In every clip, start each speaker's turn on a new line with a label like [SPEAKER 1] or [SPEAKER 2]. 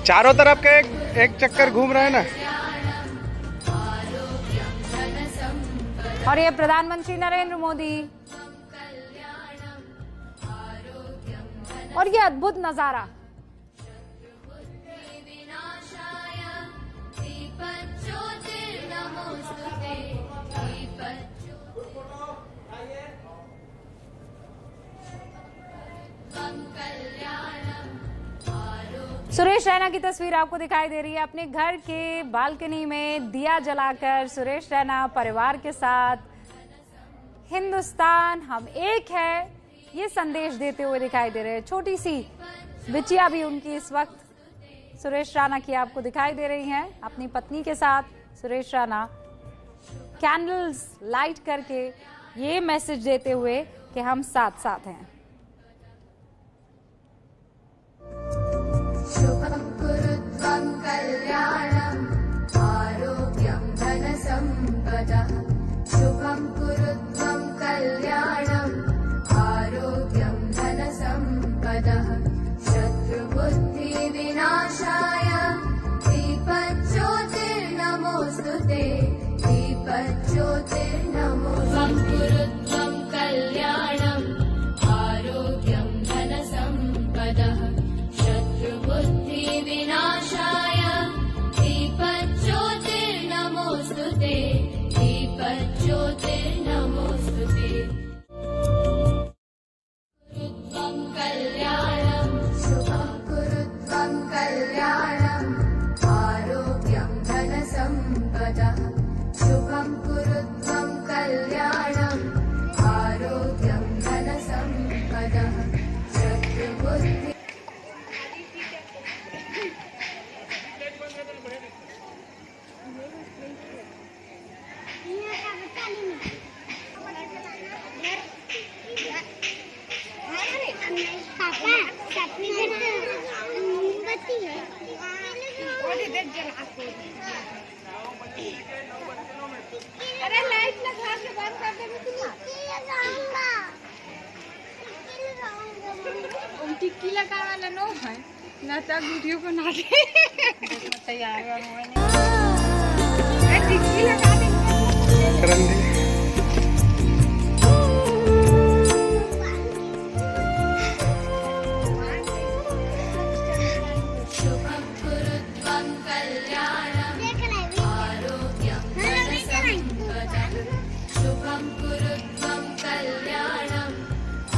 [SPEAKER 1] चारों तरफ के एक चक्कर घूम रहे हैं ना।
[SPEAKER 2] और ये प्रधानमंत्री नरेंद्र मोदी और ये अद्भुत नजारा। सुरेश रैना की तस्वीर आपको दिखाई दे रही है। अपने घर के बालकनी में दिया जलाकर सुरेश रैना परिवार के साथ हिंदुस्तान हम एक है ये संदेश देते हुए दिखाई दे रहे हैं। छोटी सी बिटिया भी उनकी इस वक्त सुरेश रैना की आपको दिखाई दे रही हैं। अपनी पत्नी के साथ सुरेश रैना कैंडल्स लाइट करके ये मैसेज देते हुए कि हम साथ साथ हैं।
[SPEAKER 3] शुभं कुरुत्वं कल्याणं आरोग्यं धनसम्पदः। शुभं कुरुत्वं कल्याणं आरोग्यं धनसम्पदः। शत्रुबुद्धिविनाशाय दीपज्योतिर्नमोऽस्तुते। दीपज्योतिर्नमोऽस्तुते। कुरुत्वं कल्याणं आरोग्यं धनसम्पदः। बुद्धिविनाशाय दीपज्योतिर्नमोऽस्तुते। दीपज्योतिर्नमोऽस्तुते। कुरुत्वं कल्याणं शुभं कुरुत्वं कल्याणं आरोग्यं धनसम्पदः। शुभं कुरुत्वं कल्याणं आरोग्यं धनसम्पदः। शत्रुबुद्धि
[SPEAKER 4] अरे लाइट लगा के बंद कर दे। टिक्की लगा वाला नो है ना तक वीडियो बना दे। तैयार टिक्की लगा दे।
[SPEAKER 3] शुभं कुरुत्वं कल्याणं आरोग्यं धनसम्पदः। शुभं कुरुत्वं कल्याणं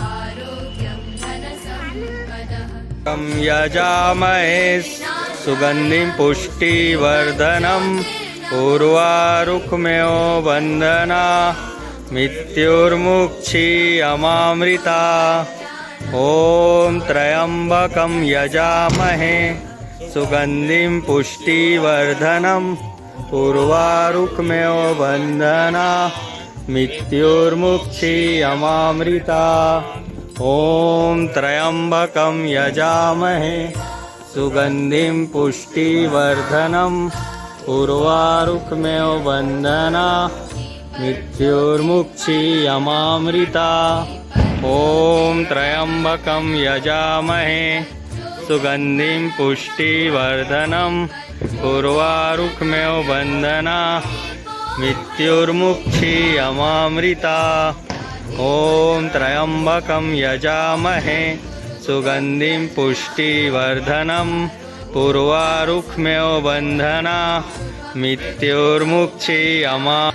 [SPEAKER 3] आरोग्यं धनसम्पदः।
[SPEAKER 1] यजामहे सुगन्धिं पुष्टिवर्धनम् उर्वारुकमेव वन्दना मृत्युर्मुक्षीयमामृता। ॐ त्र्यम्बकं यजामहे सुगन्धिं पुष्टिवर्धनम् उर्वारुकमेव वन्दना मृत्युर्मुक्षीयमामृता। ॐ त्र्यम्बकं यजामहे सुगन्धिं पुष्टिवर्धनम् उर्वारुकमेव वन्दना मृत्युर्मुक्षीयमामृता। ॐ त्र्यम्बकं यजामहे सुगन्धिं पुष्टिवर्धनम् उर्वारुकमेव वन्दना मृत्युर्मुक्षीयमामृता। ॐ त्र्यम्बकं यजामहे सुगन्धिं पुष्टिवर्धनम् उर्वारुकमेव वन्दना मृत्युर्मुक्षीयमामृता।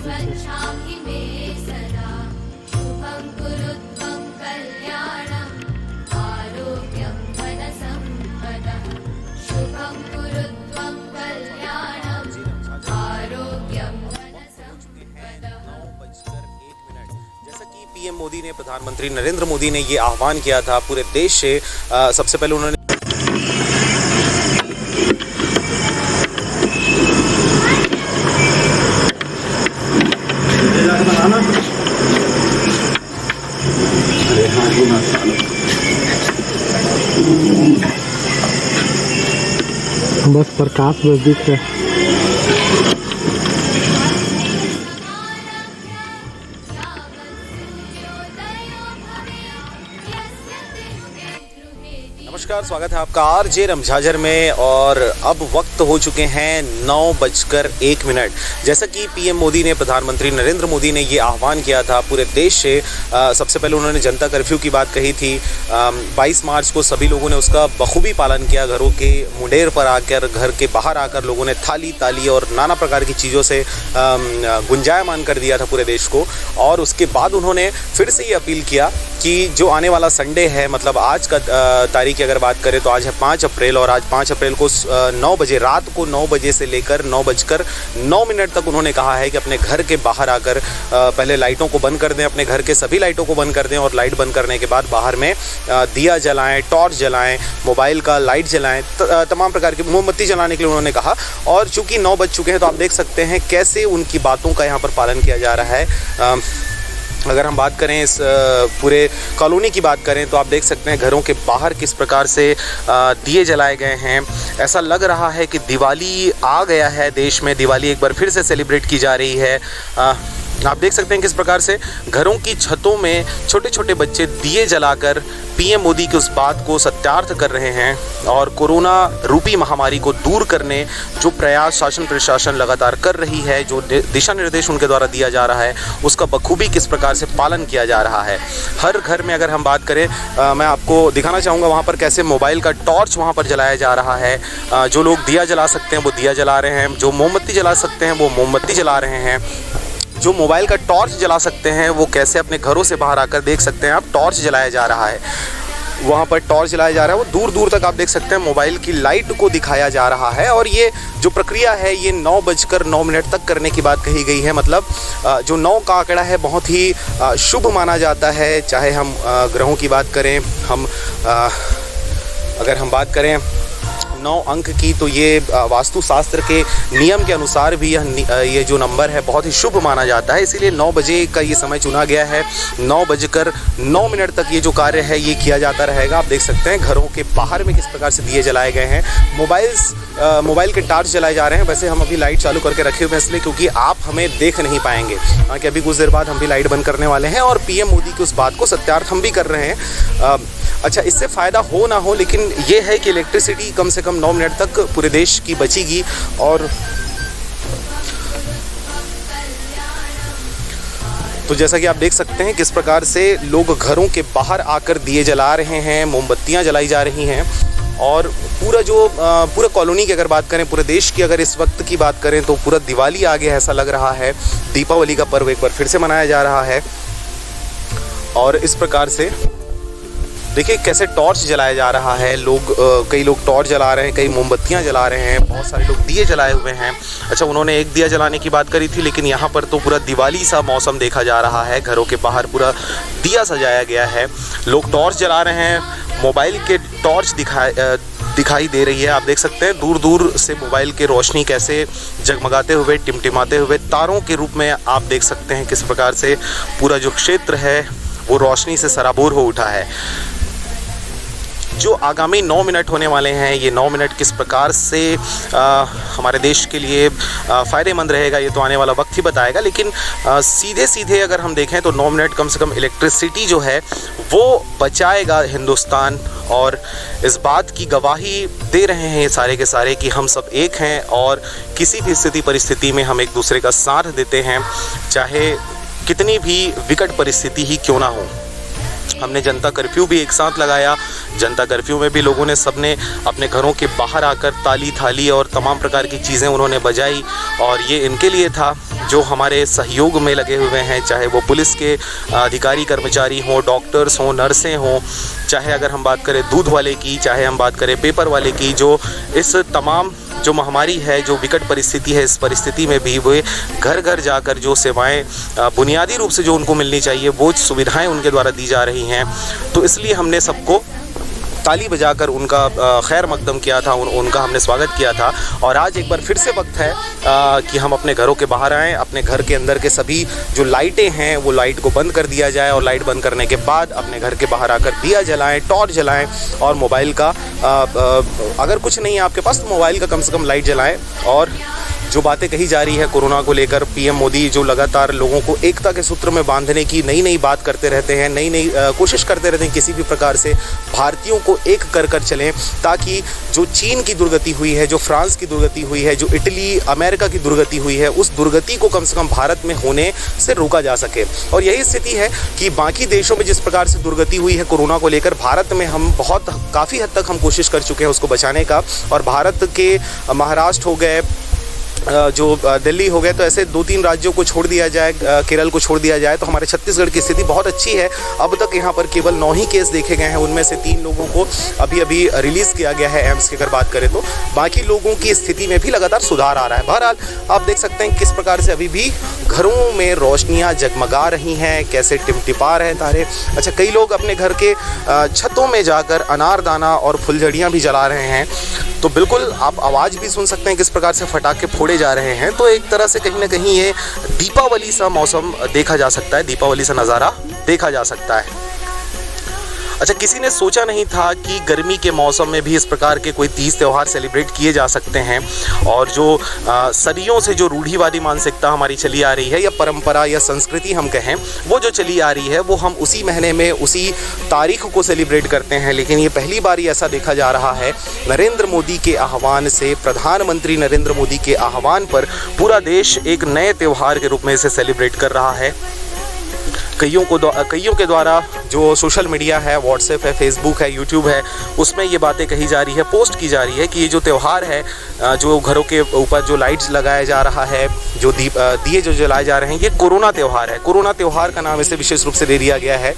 [SPEAKER 3] स्वच्छामि मे सदा। शुभं कुरुत्वं कल्याणं आरोग्यं धनसम्पदः। शुभं कुरुत्वं कल्याणं
[SPEAKER 5] पीएम मोदी ने, प्रधानमंत्री नरेंद्र मोदी ने ये आह्वान किया था पूरे देश से। सबसे पहले उन्होंने
[SPEAKER 6] बस प्रकाश बस दिख रहा है।
[SPEAKER 5] नमस्कार, स्वागत है आपका आरजे रमझाझर में। और अब वक्त हो चुके हैं 9:01। जैसा कि पीएम मोदी ने, प्रधानमंत्री नरेंद्र मोदी ने ये आह्वान किया था पूरे देश से। सबसे पहले उन्होंने जनता कर्फ्यू की बात कही थी। 22 मार्च को सभी लोगों ने उसका बखूबी पालन किया। घरों के मुंडेर पर आकर, घर के बाहर आकर लोगों ने थाली ताली और नाना प्रकार की चीज़ों से गुंजायमान कर दिया था पूरे देश को। और उसके बाद उन्होंने फिर से ये अपील किया कि जो आने वाला संडे है, मतलब आज का तारीख की अगर बात करें तो आज है 5 अप्रैल, और आज 5 अप्रैल को 9 बजे, रात को 9 बजे से लेकर 9:09 तक उन्होंने कहा है कि अपने घर के बाहर आकर पहले लाइटों को बंद कर दें, अपने घर के सभी लाइटों को बंद कर दें, और लाइट बंद करने के बाद बाहर में दिया जलाएं, टॉर्च जलाएं, मोबाइल का लाइट जलाएं, तमाम प्रकार की मोमबत्ती जलाने के लिए उन्होंने कहा। और चूँकि 9 बज चुके हैं तो आप देख सकते हैं कैसे उनकी बातों का यहाँ पर पालन किया जा रहा है। अगर हम बात करें इस पूरे कॉलोनी की बात करें तो आप देख सकते हैं घरों के बाहर किस प्रकार से दिए जलाए गए हैं। ऐसा लग रहा है कि दिवाली आ गया है देश में, दिवाली एक बार फिर से सेलिब्रेट की जा रही है। आप देख सकते हैं किस प्रकार से घरों की छतों में छोटे छोटे बच्चे दिए जलाकर पीएम मोदी की उस बात को सत्यार्थ कर रहे हैं। और कोरोना रूपी महामारी को दूर करने जो प्रयास शासन प्रशासन लगातार कर रही है, जो दिशा निर्देश उनके द्वारा दिया जा रहा है, उसका बखूबी किस प्रकार से पालन किया जा रहा है। हर घर में अगर हम बात करें, मैं आपको दिखाना चाहूँगा वहाँ पर कैसे मोबाइल का टॉर्च वहाँ पर जलाया जा रहा है। जो लोग दिया जला सकते हैं वो दिया जला रहे हैं, जो मोमबत्ती जला सकते हैं वो मोमबत्ती जला रहे हैं, जो मोबाइल का टॉर्च जला सकते हैं वो कैसे अपने घरों से बाहर आकर देख सकते हैं आप, टॉर्च जलाया जा रहा है। वहाँ पर टॉर्च जलाया जा रहा है, वो दूर दूर तक आप देख सकते हैं मोबाइल की लाइट को दिखाया जा रहा है। और ये जो प्रक्रिया है ये 9:09 तक करने की बात कही गई है। मतलब जो 9 का आंकड़ा है बहुत ही शुभ माना जाता है। चाहे हम ग्रहों की बात करें, अगर हम बात करें 9 अंक की, तो ये वास्तुशास्त्र के नियम के अनुसार भी ये जो नंबर है बहुत ही शुभ माना जाता है। इसीलिए 9 बजे का ये समय चुना गया है। 9:09 तक ये जो कार्य है ये किया जाता रहेगा। आप देख सकते हैं घरों के बाहर में किस प्रकार से दिए जलाए गए हैं, मोबाइल के टॉर्च जलाए जा रहे हैं। वैसे हम अभी लाइट चालू करके रखे हुए हैं इसलिए क्योंकि आप हमें देख नहीं पाएंगे, कि अभी कुछ देर बाद हम भी लाइट बंद करने वाले हैं और पीएम मोदी की उस बात को सत्यार्थ हम भी कर रहे हैं। अच्छा, इससे फ़ायदा हो ना हो, लेकिन ये है कि इलेक्ट्रिसिटी कम से कम 9 मिनट तक पूरे देश की बचेगी। और तो जैसा कि आप देख सकते हैं किस प्रकार से लोग घरों के बाहर आकर दिए जला रहे हैं, मोमबत्तियां जलाई जा रही हैं। और पूरा कॉलोनी की अगर बात करें, पूरे देश की अगर इस वक्त की बात करें तो पूरा दिवाली आ गया, ऐसा लग रहा है। दीपावली का पर्व एक बार फिर से मनाया जा रहा है। और इस प्रकार से देखिए कैसे टॉर्च जलाया जा रहा है। कई लोग टॉर्च जला रहे हैं, कई मोमबत्तियां जला रहे हैं, बहुत सारे लोग दिए जलाए हुए हैं। अच्छा, उन्होंने एक दिया जलाने की बात करी थी, लेकिन यहाँ पर तो पूरा दिवाली सा मौसम देखा जा रहा है। घरों के बाहर पूरा दिया सजाया गया है, लोग टॉर्च जला रहे हैं, मोबाइल के टॉर्च दिखाई दे रही है। आप देख सकते हैं दूर दूर से मोबाइल की रोशनी कैसे जगमगाते हुए, टिमटिमाते हुए तारों के रूप में आप देख सकते हैं किस प्रकार से पूरा जो क्षेत्र है वो रोशनी से सराबोर हो उठा है। जो आगामी 9 मिनट होने वाले हैं, ये 9 मिनट किस प्रकार से हमारे देश के लिए फ़ायदेमंद रहेगा ये तो आने वाला वक्त ही बताएगा। लेकिन सीधे अगर हम देखें तो 9 मिनट कम से कम इलेक्ट्रिसिटी जो है वो बचाएगा हिंदुस्तान। और इस बात की गवाही दे रहे हैं ये सारे के सारे कि हम सब एक हैं और किसी भी स्थिति परिस्थिति में हम एक दूसरे का साथ देते हैं, चाहे कितनी भी विकट परिस्थिति ही क्यों ना हो। हमने जनता कर्फ्यू भी एक साथ लगाया। जनता कर्फ्यू में भी लोगों ने सबने अपने घरों के बाहर आकर ताली थाली और तमाम प्रकार की चीज़ें उन्होंने बजाई। और ये इनके लिए था जो हमारे सहयोग में लगे हुए हैं, चाहे वो पुलिस के अधिकारी कर्मचारी हों, डॉक्टर्स हों, नर्सें हों, चाहे अगर हम बात करें दूध वाले की, चाहे हम बात करें पेपर वाले की, जो इस तमाम जो महामारी है, जो विकट परिस्थिति है, इस परिस्थिति में भी वे घर घर जाकर जो सेवाएं बुनियादी रूप से जो उनको मिलनी चाहिए वो सुविधाएं उनके द्वारा दी जा रही हैं। तो इसलिए हमने सबको ताली बजाकर उनका खैर मकदम किया था, उनका हमने स्वागत किया था। और आज एक बार फिर से वक्त है कि हम अपने घरों के बाहर आएँ, अपने घर के अंदर के सभी जो लाइटें हैं वो लाइट को बंद कर दिया जाए और लाइट बंद करने के बाद अपने घर के बाहर आकर दिया जलाएं, टॉर्च जलाएं और मोबाइल का अगर कुछ नहीं है आपके पास तो मोबाइल का कम से कम लाइट जलाएं। और जो बातें कही जा रही है कोरोना को लेकर, पीएम मोदी जो लगातार लोगों को एकता के सूत्र में बांधने की नई बात करते रहते हैं, नई कोशिश करते रहते हैं किसी भी प्रकार से भारतीयों को एक कर चलें, ताकि जो चीन की दुर्गति हुई है, जो फ्रांस की दुर्गति हुई है, जो इटली अमेरिका की दुर्गति हुई है, उस दुर्गति को कम से कम भारत में होने से रोका जा सके। और यही स्थिति है कि बाकी देशों में जिस प्रकार से दुर्गति हुई है कोरोना को लेकर, भारत में हम काफ़ी हद तक हम कोशिश कर चुके हैं उसको बचाने का। और भारत के महाराष्ट्र हो गए, जो दिल्ली हो गए, तो ऐसे 2-3 राज्यों को छोड़ दिया जाए, केरल को छोड़ दिया जाए, तो हमारे छत्तीसगढ़ की स्थिति बहुत अच्छी है। अब तक यहाँ पर केवल 9 ही केस देखे गए हैं, उनमें से 3 लोगों को अभी रिलीज़ किया गया है एम्स की अगर बात करें तो। बाकी लोगों की स्थिति में भी लगातार सुधार आ रहा है। बहरहाल आप देख सकते हैं किस प्रकार से अभी भी घरों में रोशनियाँ जगमगा रही हैं, कैसे टिमटिपा रहे तारे। अच्छा, कई लोग अपने घर के छतों में जाकर अनारदाना और फुलझड़ियाँ भी जला रहे हैं, तो बिल्कुल आप आवाज़ भी सुन सकते हैं किस प्रकार से फटाके फोड़े जा रहे हैं। तो एक तरह से कहीं ना कहीं ये दीपावली सा मौसम देखा जा सकता है, दीपावली सा नज़ारा देखा जा सकता है। अच्छा, किसी ने सोचा नहीं था कि गर्मी के मौसम में भी इस प्रकार के कोई तीज त्यौहार सेलिब्रेट किए जा सकते हैं। और जो सदियों से जो रूढ़िवादी मानसिकता हमारी चली आ रही है, या परंपरा या संस्कृति हम कहें, वो जो चली आ रही है, वो हम उसी महीने में उसी तारीख को सेलिब्रेट करते हैं। लेकिन ये पहली बार ही ऐसा देखा जा रहा है, नरेंद्र मोदी के आह्वान से, प्रधानमंत्री नरेंद्र मोदी के आह्वान पर पूरा देश एक नए त्यौहार के रूप में इसे सेलिब्रेट कर रहा है। कईयों के द्वारा जो सोशल मीडिया है, व्हाट्सएप है, फेसबुक है, यूट्यूब है, उसमें ये बातें कही जा रही है, पोस्ट की जा रही है कि ये जो त्यौहार है, जो घरों के ऊपर जो लाइट्स लगाया जा रहा है, जो दिए जो जलाए जा रहे हैं, ये कोरोना त्यौहार है। कोरोना त्यौहार का नाम इसे विशेष रूप से दे दिया गया है।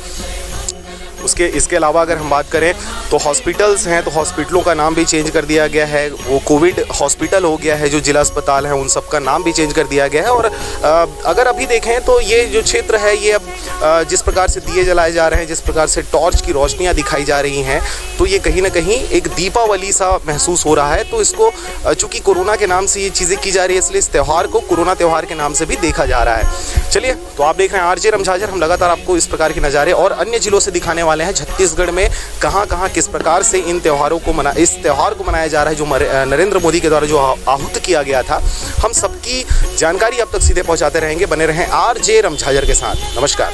[SPEAKER 5] इसके अलावा अगर हम बात करें तो हॉस्पिटल्स हैं, तो हॉस्पिटलों का नाम भी चेंज कर दिया गया है। वो कोविड हॉस्पिटल हो गया है, जो जिला अस्पताल हैं उन सब का नाम भी चेंज कर दिया गया है। और अगर अभी देखें तो ये जो क्षेत्र है, ये अब जिस प्रकार से दिए जलाए जा रहे हैं, जिस प्रकार से टॉर्च की रोशनियाँ दिखाई जा रही हैं, तो ये कहीं ना कहीं एक दीपावली सा महसूस हो रहा है। तो इसको चूँकि कोरोना के नाम से ये चीज़ें की जा रही है, इसलिए इस त्यौहार को कोरोना त्यौहार के नाम से भी देखा जा रहा है। चलिए, तो आप देख रहे हैं आरजे रमझाझर। हम लगातार आपको इस प्रकार के नज़ारे और अन्य जिलों से दिखाने वाले हैं, छत्तीसगढ़ में कहां किस प्रकार से इस त्यौहार को मनाया जा रहा है, जो नरेंद्र मोदी के द्वारा जो आहूत किया गया था। हम सबकी जानकारी अब तक सीधे पहुंचाते रहेंगे। बने रहें आरजे रमझाझर के साथ। नमस्कार।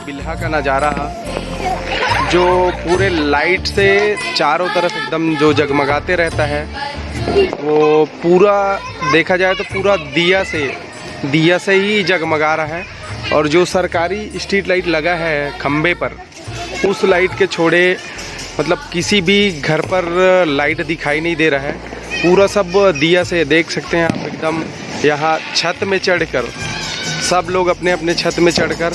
[SPEAKER 7] बिल्हा का नज़ारा जो पूरे लाइट से चारों तरफ एकदम जो जगमगाते रहता है, वो पूरा देखा जाए तो पूरा दिया से ही जगमगा रहा है। और जो सरकारी स्ट्रीट लाइट लगा है खम्बे पर, उस लाइट के छोड़े मतलब किसी भी घर पर लाइट दिखाई नहीं दे रहा है। पूरा सब दिया से देख सकते हैं आप, एकदम यहाँ छत में चढ़कर सब लोग अपने अपने छत में चढ़कर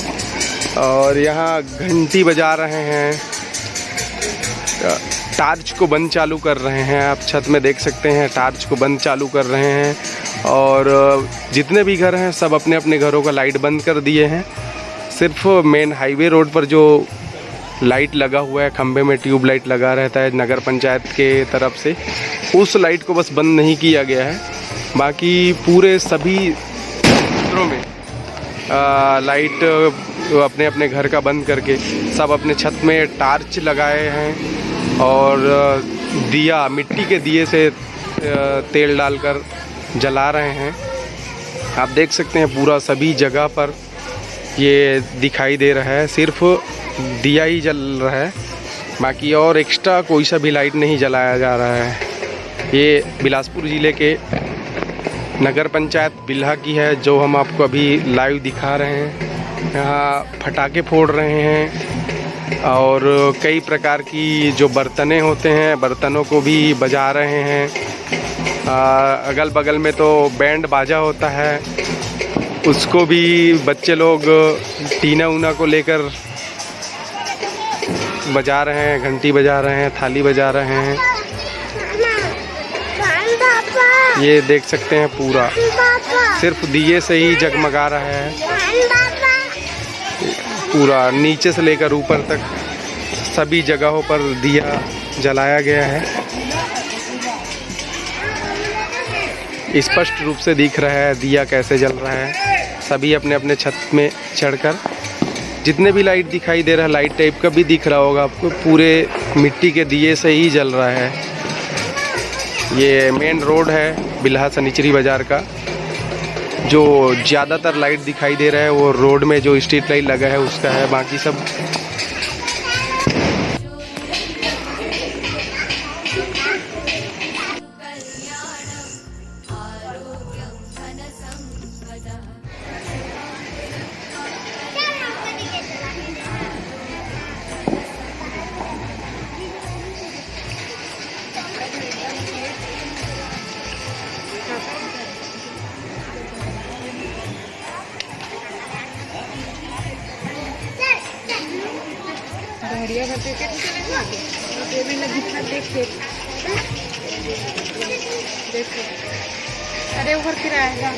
[SPEAKER 7] और यहाँ घंटी बजा रहे हैं, टार्च को बंद चालू कर रहे हैं। आप छत में देख सकते हैं टार्च को बंद चालू कर रहे हैं। और जितने भी घर हैं सब अपने अपने घरों का लाइट बंद कर दिए हैं। सिर्फ मेन हाईवे रोड पर जो लाइट लगा हुआ है, खंबे में ट्यूब लाइट लगा रहता है नगर पंचायत के तरफ से, उस लाइट को बस बंद नहीं किया गया है। बाकी पूरे सभी क्षेत्रों में लाइट अपने अपने घर का बंद करके सब अपने छत में टार्च लगाए हैं और दिया, मिट्टी के दिए से तेल डालकर जला रहे हैं। आप देख सकते हैं पूरा सभी जगह पर ये दिखाई दे रहा है, सिर्फ दिया ही जल रहा है, बाकी और एक्स्ट्रा कोई सा भी लाइट नहीं जलाया जा रहा है। ये बिलासपुर ज़िले के नगर पंचायत बिल्हा की है, जो हम आपको अभी लाइव दिखा रहे हैं। यहाँ पटाखे फोड़ रहे हैं और कई प्रकार की जो बर्तनें होते हैं, बर्तनों को भी बजा रहे हैं। अगल बगल में तो बैंड बाजा होता है, उसको भी बच्चे लोग टीना ऊना को लेकर बजा रहे हैं, घंटी बजा रहे हैं, थाली बजा रहे हैं। ये देख सकते हैं पूरा सिर्फ दिए से ही जगमगा रहा है। पूरा नीचे से लेकर ऊपर तक सभी जगहों पर दिया जलाया गया है। स्पष्ट रूप से दिख रहा है दिया कैसे जल रहा है। सभी अपने अपने छत में चढ़कर, जितने भी लाइट दिखाई दे रहा है, लाइट टाइप का भी दिख रहा होगा आपको, पूरे मिट्टी के दिए से ही जल रहा है। ये मेन रोड है बिल्हा सनिचरी बाज़ार का। जो ज़्यादातर लाइट दिखाई दे रहा है वो रोड में जो स्ट्रीट लाइट लगा है उसका है, बाकी सब
[SPEAKER 4] अरे ऊपर किराया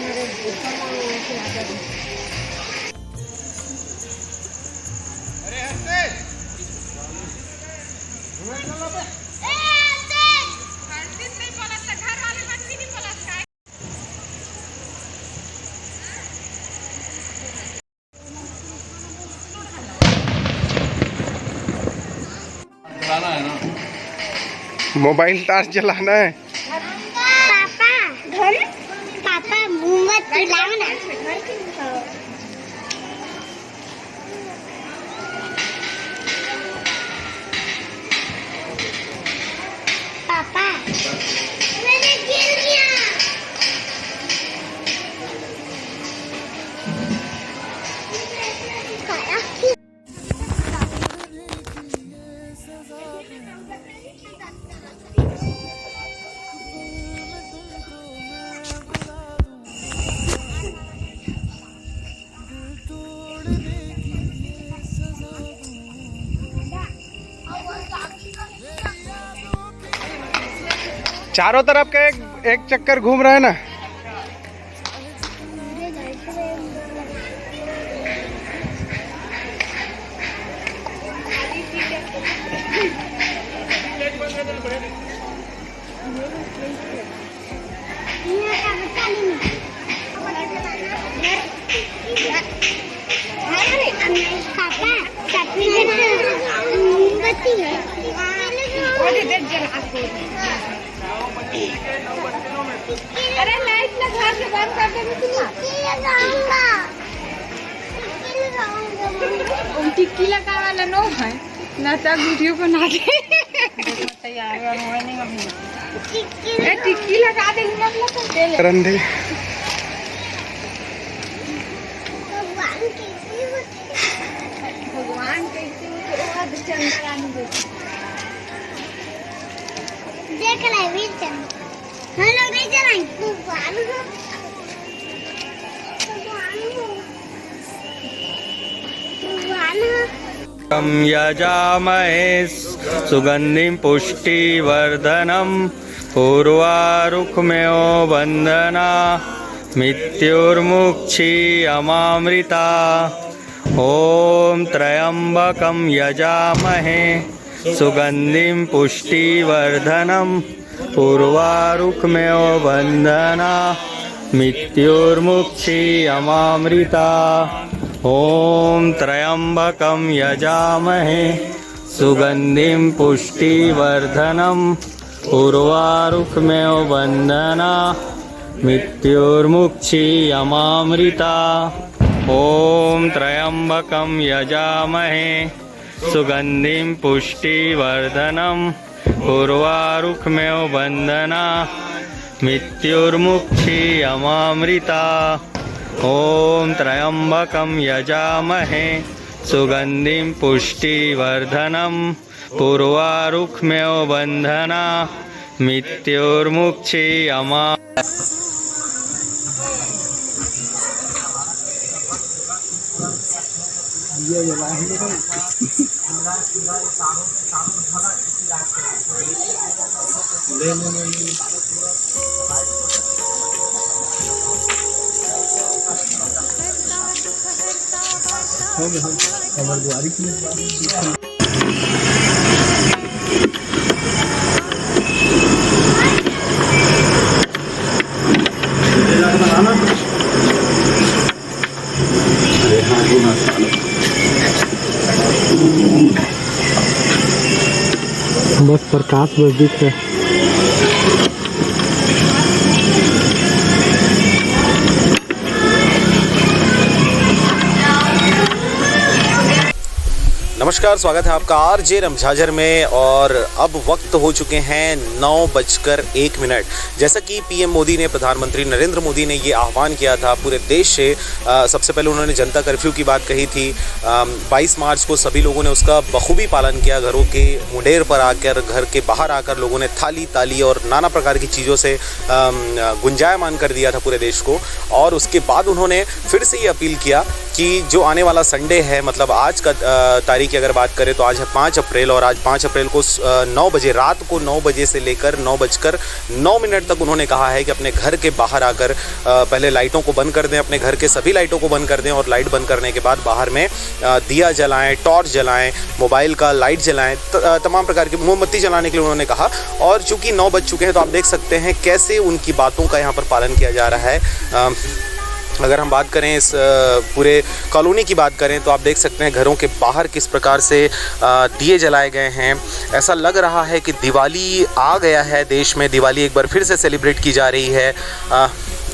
[SPEAKER 7] मोबाइल टार्च जलाना है।
[SPEAKER 8] पापा मोमबत्ती लाओ ना। पापा मैंने गिर गया।
[SPEAKER 7] चारों तरफ का एक चक्कर घूम रहा है ना।
[SPEAKER 4] अरे लाइट लगा के बंद कर देंगे टिक्की लगा वाला नो है ना, तक वीडियो बना दे। टिक्की लगा देंगे
[SPEAKER 7] रंधे
[SPEAKER 8] भगवान की देख रहे वीर चंद हम लोग नहीं चलाएंगे
[SPEAKER 1] यजामहे सुगंधिं पुष्टिवर्धनम् पूर्वारुक्म्यो वन्दना मृत्युर्मुक्षीयमामृता ॐ त्र्यम्बकं यजामहे सुगंधिं पुष्टिवर्धनम् पूर्वारुक्म्यो वन्दना मृत्युर्मुक्षीयमामृता ॐ त्र्यम्बकं यजामहे सुगंधिं पुष्टिवर्धनम् पूर्वारुक्म्यो वन्दना मृत्युर्मुक्षीयमामृता ॐ त्र्यम्बकं यजामहे सुगंधिं पुष्टिवर्धनम् पूर्वारुक्म्यो वन्दना मृत्युर्मुक्षीयमामृता ॐ त्र्यम्बकं यजामहे सुगंधिं पुष्टिवर्धनम् पूर्वारुक्म्यो वन्दना मृत्युर्मुक्षीयमामृता।
[SPEAKER 6] बस प्रकाश बस दिख रहा है।
[SPEAKER 5] नमस्कार, स्वागत है आपका आरजे रमझाझर में। और अब वक्त हो चुके हैं 9:01। जैसा कि पीएम मोदी ने, प्रधानमंत्री नरेंद्र मोदी ने ये आह्वान किया था पूरे देश से। सबसे पहले उन्होंने जनता कर्फ्यू की बात कही थी। 22 मार्च को सभी लोगों ने उसका बखूबी पालन किया। घरों के मुंडेर पर आकर, घर के बाहर आकर लोगों ने थाली ताली और नाना प्रकार की चीज़ों से गुंजायमान कर दिया था पूरे देश को। और उसके बाद उन्होंने फिर से ये अपील किया कि जो आने वाला संडे है, मतलब आज का तारीख की अगर बात करें तो आज है 5 अप्रैल, और आज 5 अप्रैल को 9 बजे, रात को 9 बजे से लेकर 9:09 तक उन्होंने कहा है कि अपने घर के बाहर आकर पहले लाइटों को बंद कर दें, अपने घर के सभी लाइटों को बंद कर दें, और लाइट बंद करने के बाद बाहर में दिया जलाएं, टॉर्च जलाएं, मोबाइल का लाइट जलाएं, तमाम प्रकार की मोमबत्ती जलाने के लिए उन्होंने कहा। और चूँकि 9 बज चुके हैं तो आप देख सकते हैं कैसे उनकी बातों का यहाँ पर पालन किया जा रहा है। अगर हम बात करें इस पूरे कॉलोनी की बात करें तो आप देख सकते हैं घरों के बाहर किस प्रकार से दिए जलाए गए हैं। ऐसा लग रहा है कि दिवाली आ गया है देश में, दिवाली एक बार फिर से सेलिब्रेट की जा रही है।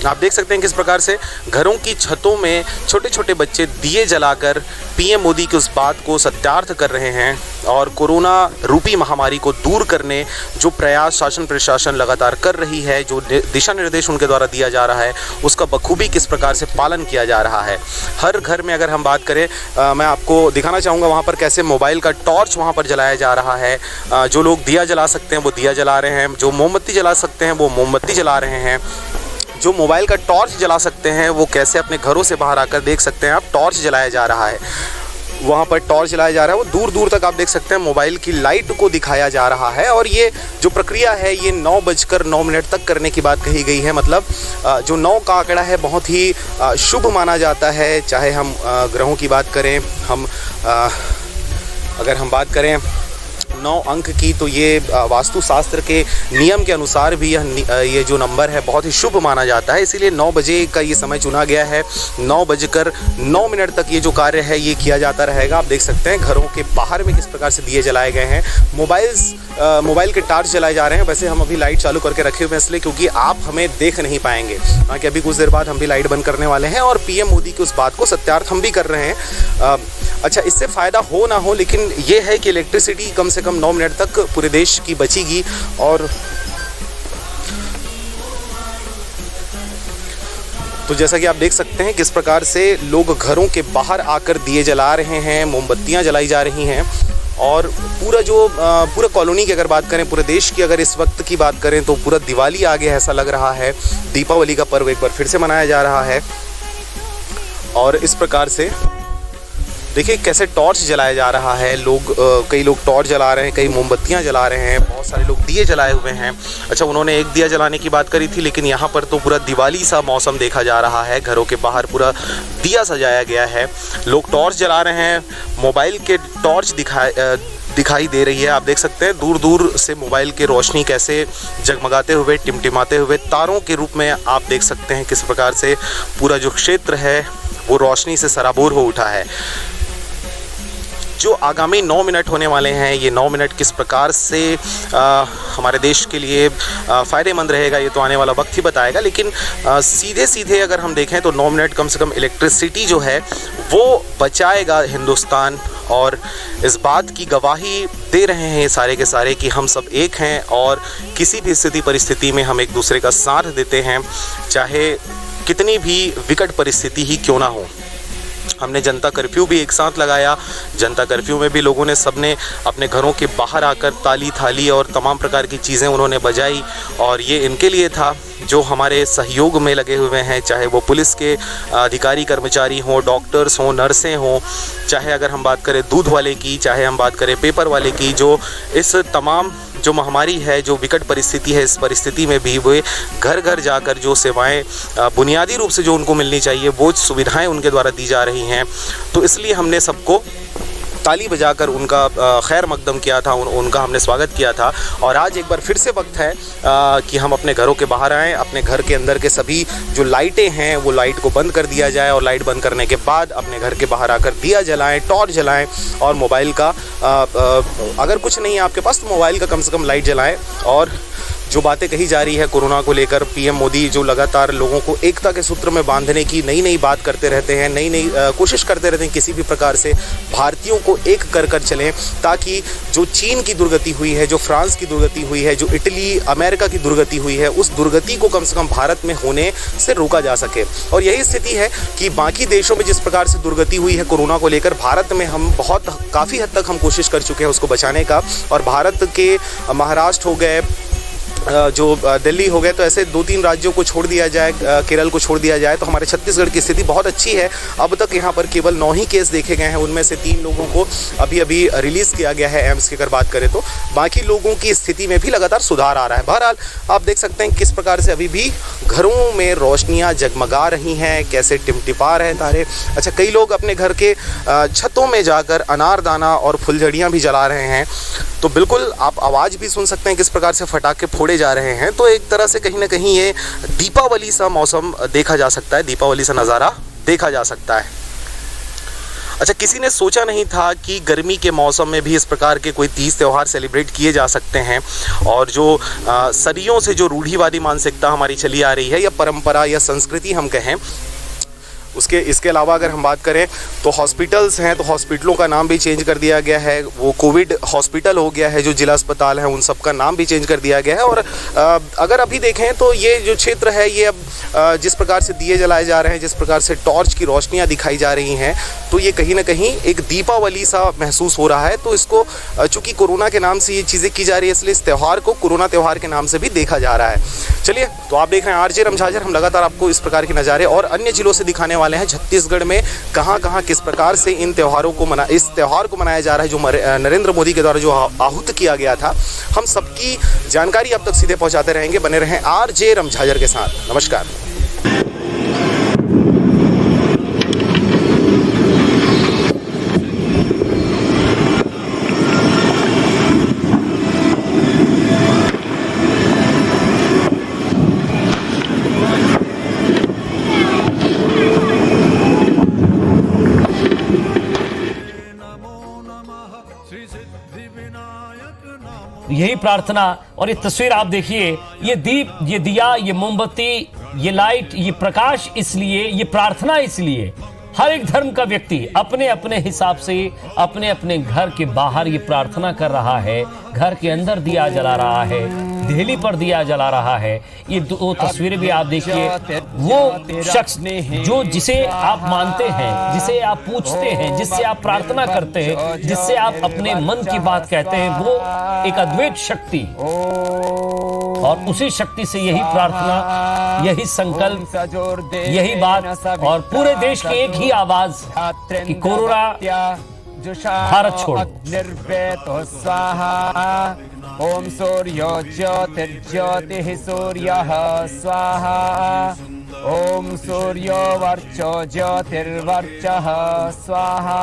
[SPEAKER 5] आप देख सकते हैं किस प्रकार से घरों की छतों में छोटे छोटे बच्चे दिए जलाकर पीएम मोदी की उस बात को सत्यार्थ कर रहे हैं। और कोरोना रूपी महामारी को दूर करने जो प्रयास शासन प्रशासन लगातार कर रही है, जो दिशा निर्देश उनके द्वारा दिया जा रहा है, उसका बखूबी किस प्रकार से पालन किया जा रहा है। हर घर में अगर हम बात करें, मैं आपको दिखाना चाहूँगा वहाँ पर कैसे मोबाइल का टॉर्च वहाँ पर जलाया जा रहा है। जो लोग दिया जला सकते हैं वो दिया जला रहे हैं, जो मोमबत्ती जला सकते हैं वो मोमबत्ती जला रहे हैं, जो मोबाइल का टॉर्च जला सकते हैं वो कैसे अपने घरों से बाहर आकर देख सकते हैं आप, टॉर्च जलाया जा रहा है। वहाँ पर टॉर्च जलाया जा रहा है, वो दूर दूर तक आप देख सकते हैं मोबाइल की लाइट को दिखाया जा रहा है। और ये जो प्रक्रिया है ये 9:09 तक करने की बात कही गई है। मतलब जो 9 का आंकड़ा है बहुत ही शुभ माना जाता है। चाहे हम ग्रहों की बात करें, अगर हम बात करें 9 अंक की, तो ये वास्तुशास्त्र के नियम के अनुसार भी ये जो नंबर है बहुत ही शुभ माना जाता है। इसीलिए 9 बजे का ये समय चुना गया है। 9:09 तक ये जो कार्य है ये किया जाता रहेगा। आप देख सकते हैं घरों के बाहर में किस प्रकार से दिए जलाए गए हैं, मोबाइल के टार्च जलाए जा रहे हैं। वैसे हम अभी लाइट चालू करके रखे हुए हैं इसलिए क्योंकि आप हमें देख नहीं पाएंगे, कि अभी कुछ देर बाद हम भी लाइट बंद करने वाले हैं और पीएम मोदी की उस बात को सत्यार्थ हम भी कर रहे हैं। अच्छा, इससे फ़ायदा हो ना हो, लेकिन ये है कि इलेक्ट्रिसिटी कम से कम 9 मिनट तक पूरे देश की बचेगी। और तो जैसा कि आप देख सकते हैं किस प्रकार से लोग घरों के बाहर आकर दिए जला रहे हैं, मोमबत्तियां जलाई जा रही हैं। और पूरा कॉलोनी की अगर बात करें, पूरे देश की अगर इस वक्त की बात करें तो पूरा दिवाली आ गया ऐसा लग रहा है। दीपावली का पर्व एक बार फिर से मनाया जा रहा है और इस प्रकार से देखिए कैसे टॉर्च जलाया जा रहा है। कई लोग टॉर्च जला रहे हैं, कई मोमबत्तियां जला रहे हैं, बहुत सारे लोग दिए जलाए हुए हैं। अच्छा, उन्होंने एक दिया जलाने की बात करी थी, लेकिन यहाँ पर तो पूरा दिवाली सा मौसम देखा जा रहा है। घरों के बाहर पूरा दिया सजाया गया है, लोग टॉर्च जला रहे हैं, मोबाइल के टॉर्च दिखाई दे रही है। आप देख सकते हैं दूर दूर से मोबाइल की रोशनी कैसे जगमगाते हुए, टिमटिमाते हुए तारों के रूप में आप देख सकते हैं किस प्रकार से पूरा जो क्षेत्र है वो रोशनी से सराबोर हो उठा है। जो आगामी 9 मिनट होने वाले हैं, ये 9 मिनट किस प्रकार से हमारे देश के लिए फ़ायदेमंद रहेगा ये तो आने वाला वक्त ही बताएगा। लेकिन सीधे अगर हम देखें तो 9 मिनट कम से कम इलेक्ट्रिसिटी जो है वो बचाएगा हिंदुस्तान, और इस बात की गवाही दे रहे हैं सारे के सारे कि हम सब एक हैं और किसी भी स्थिति परिस्थिति में हम एक दूसरे का साथ देते हैं, चाहे कितनी भी विकट परिस्थिति ही क्यों ना हो। हमने जनता कर्फ्यू भी एक साथ लगाया। जनता कर्फ्यू में भी लोगों ने सबने अपने घरों के बाहर आकर ताली थाली और तमाम प्रकार की चीज़ें उन्होंने बजाई, और ये इनके लिए था जो हमारे सहयोग में लगे हुए हैं, चाहे वो पुलिस के अधिकारी कर्मचारी हों, डॉक्टर्स हों, नर्सें हों, चाहे अगर हम बात करें दूध वाले की, चाहे हम बात करें पेपर वाले की, जो इस तमाम जो महामारी है, जो विकट परिस्थिति है, इस परिस्थिति में भी वे घर घर जाकर जो सेवाएं बुनियादी रूप से जो उनको मिलनी चाहिए वो सुविधाएं उनके द्वारा दी जा रही हैं। तो इसलिए हमने सबको ताली बजाकर उनका खैर मकदम किया था, उनका हमने स्वागत किया था। और आज एक बार फिर से वक्त है कि हम अपने घरों के बाहर आएँ, अपने घर के अंदर के सभी जो लाइटें हैं वो लाइट को बंद कर दिया जाए, और लाइट बंद करने के बाद अपने घर के बाहर आकर दिया जलाएं, टॉर्च जलाएं, और मोबाइल का अगर कुछ नहीं है आपके पास तो मोबाइल का कम से कम लाइट जलाएं। और जो बातें कही जा रही है कोरोना को लेकर, पीएम मोदी जो लगातार लोगों को एकता के सूत्र में बांधने की नई बात करते रहते हैं, नई कोशिश करते रहते हैं किसी भी प्रकार से भारतीयों को एक कर चलें, ताकि जो चीन की दुर्गति हुई है, जो फ्रांस की दुर्गति हुई है, जो इटली अमेरिका की दुर्गति हुई है, उस दुर्गति को कम से कम भारत में होने से रोका जा सके। और यही स्थिति है कि बाकी देशों में जिस प्रकार से दुर्गति हुई है कोरोना को लेकर, भारत में हम काफ़ी हद तक हम कोशिश कर चुके हैं उसको बचाने का। और भारत के महाराष्ट्र हो गए, जो दिल्ली हो गए, तो ऐसे 2-3 राज्यों को छोड़ दिया जाए, केरल को छोड़ दिया जाए, तो हमारे छत्तीसगढ़ की स्थिति बहुत अच्छी है। अब तक यहाँ पर केवल 9 ही केस देखे गए हैं, उनमें से 3 लोगों को अभी रिलीज़ किया गया है एम्स की अगर बात करें तो। बाकी लोगों की स्थिति में भी लगातार सुधार आ रहा है। बहरहाल आप देख सकते हैं किस प्रकार से अभी भी घरों में रोशनियाँ जगमगा रही हैं, कैसे टिमटिपा रहे तारे। अच्छा, कई लोग अपने घर के छतों में जाकर अनारदाना और फुलझड़ियाँ भी जला रहे हैं, तो बिल्कुल आप आवाज़ भी सुन सकते हैं किस प्रकार से फटाके फोड़े जा रहे हैं। तो एक तरह से कहीं ना कहीं ये दीपावली सा मौसम देखा जा सकता है, दीपावली सा नज़ारा देखा जा सकता है। अच्छा, किसी ने सोचा नहीं था कि गर्मी के मौसम में भी इस प्रकार के कोई तीज त्यौहार सेलिब्रेट किए जा सकते हैं, और जो सदियों से जो रूढ़िवादी मानसिकता हमारी चली आ रही है, या परंपरा या संस्कृति हम कहें, इसके अलावा अगर हम बात करें तो हॉस्पिटल्स हैं, तो हॉस्पिटलों का नाम भी चेंज कर दिया गया है। वो कोविड हॉस्पिटल हो गया है, जो जिला अस्पताल हैं उन सब का नाम भी चेंज कर दिया गया है। और अगर अभी देखें तो ये जो क्षेत्र है, ये अब जिस प्रकार से दिए जलाए जा रहे हैं, जिस प्रकार से टॉर्च की रोशनियाँ दिखाई जा रही हैं, तो ये कहीं ना कहीं एक दीपावली सा महसूस हो रहा है। तो इसको चूँकि कोरोना के नाम से ये चीज़ें की जा रही है, इसलिए इस त्यौहार को कोरोना त्यौहार के नाम से भी देखा जा रहा है। चलिए, तो आप देख रहे हैं आरजे रमझाझर। हम लगातार आपको इस प्रकार के नज़ारे और अन्य जिलों से दिखाने वाले हैं, छत्तीसगढ़ में कहां किस प्रकार से इस त्यौहार को मनाया जा रहा है, जो नरेंद्र मोदी के द्वारा जो आहूत किया गया था। हम सबकी जानकारी अब तक सीधे पहुंचाते रहेंगे। बने रहें आरजे रमझाझर के साथ। नमस्कार।
[SPEAKER 9] यही प्रार्थना। और ये तस्वीर आप देखिए, ये दीप, ये दिया, ये मोमबत्ती, ये लाइट, ये प्रकाश इसलिए, ये प्रार्थना इसलिए हर एक धर्म का व्यक्ति अपने अपने हिसाब से अपने अपने घर के बाहर ये प्रार्थना कर रहा है, घर के अंदर दिया जला रहा है, देहली पर दिया जला रहा है। ये दो तस्वीरें भी आप देखिए, वो शख्स जो जिसे आप मानते हैं, जिसे आप पूछते हैं, जिससे आप प्रार्थना करते हैं, जिससे आप अपने मन की बात कहते हैं, वो एक अद्वैत शक्ति, और उसी शक्ति से यही प्रार्थना, यही संकल्प, यही बात, और पूरे देश की एक ही आवाज कि कोरोना भारत छोड़ो।
[SPEAKER 10] ओम सूर्यो ज्योतिर्ज्योतिः सूर्यः स्वाहा। ओम सूर्यो वर्चो ज्योतिर्वर्चः स्वाहा।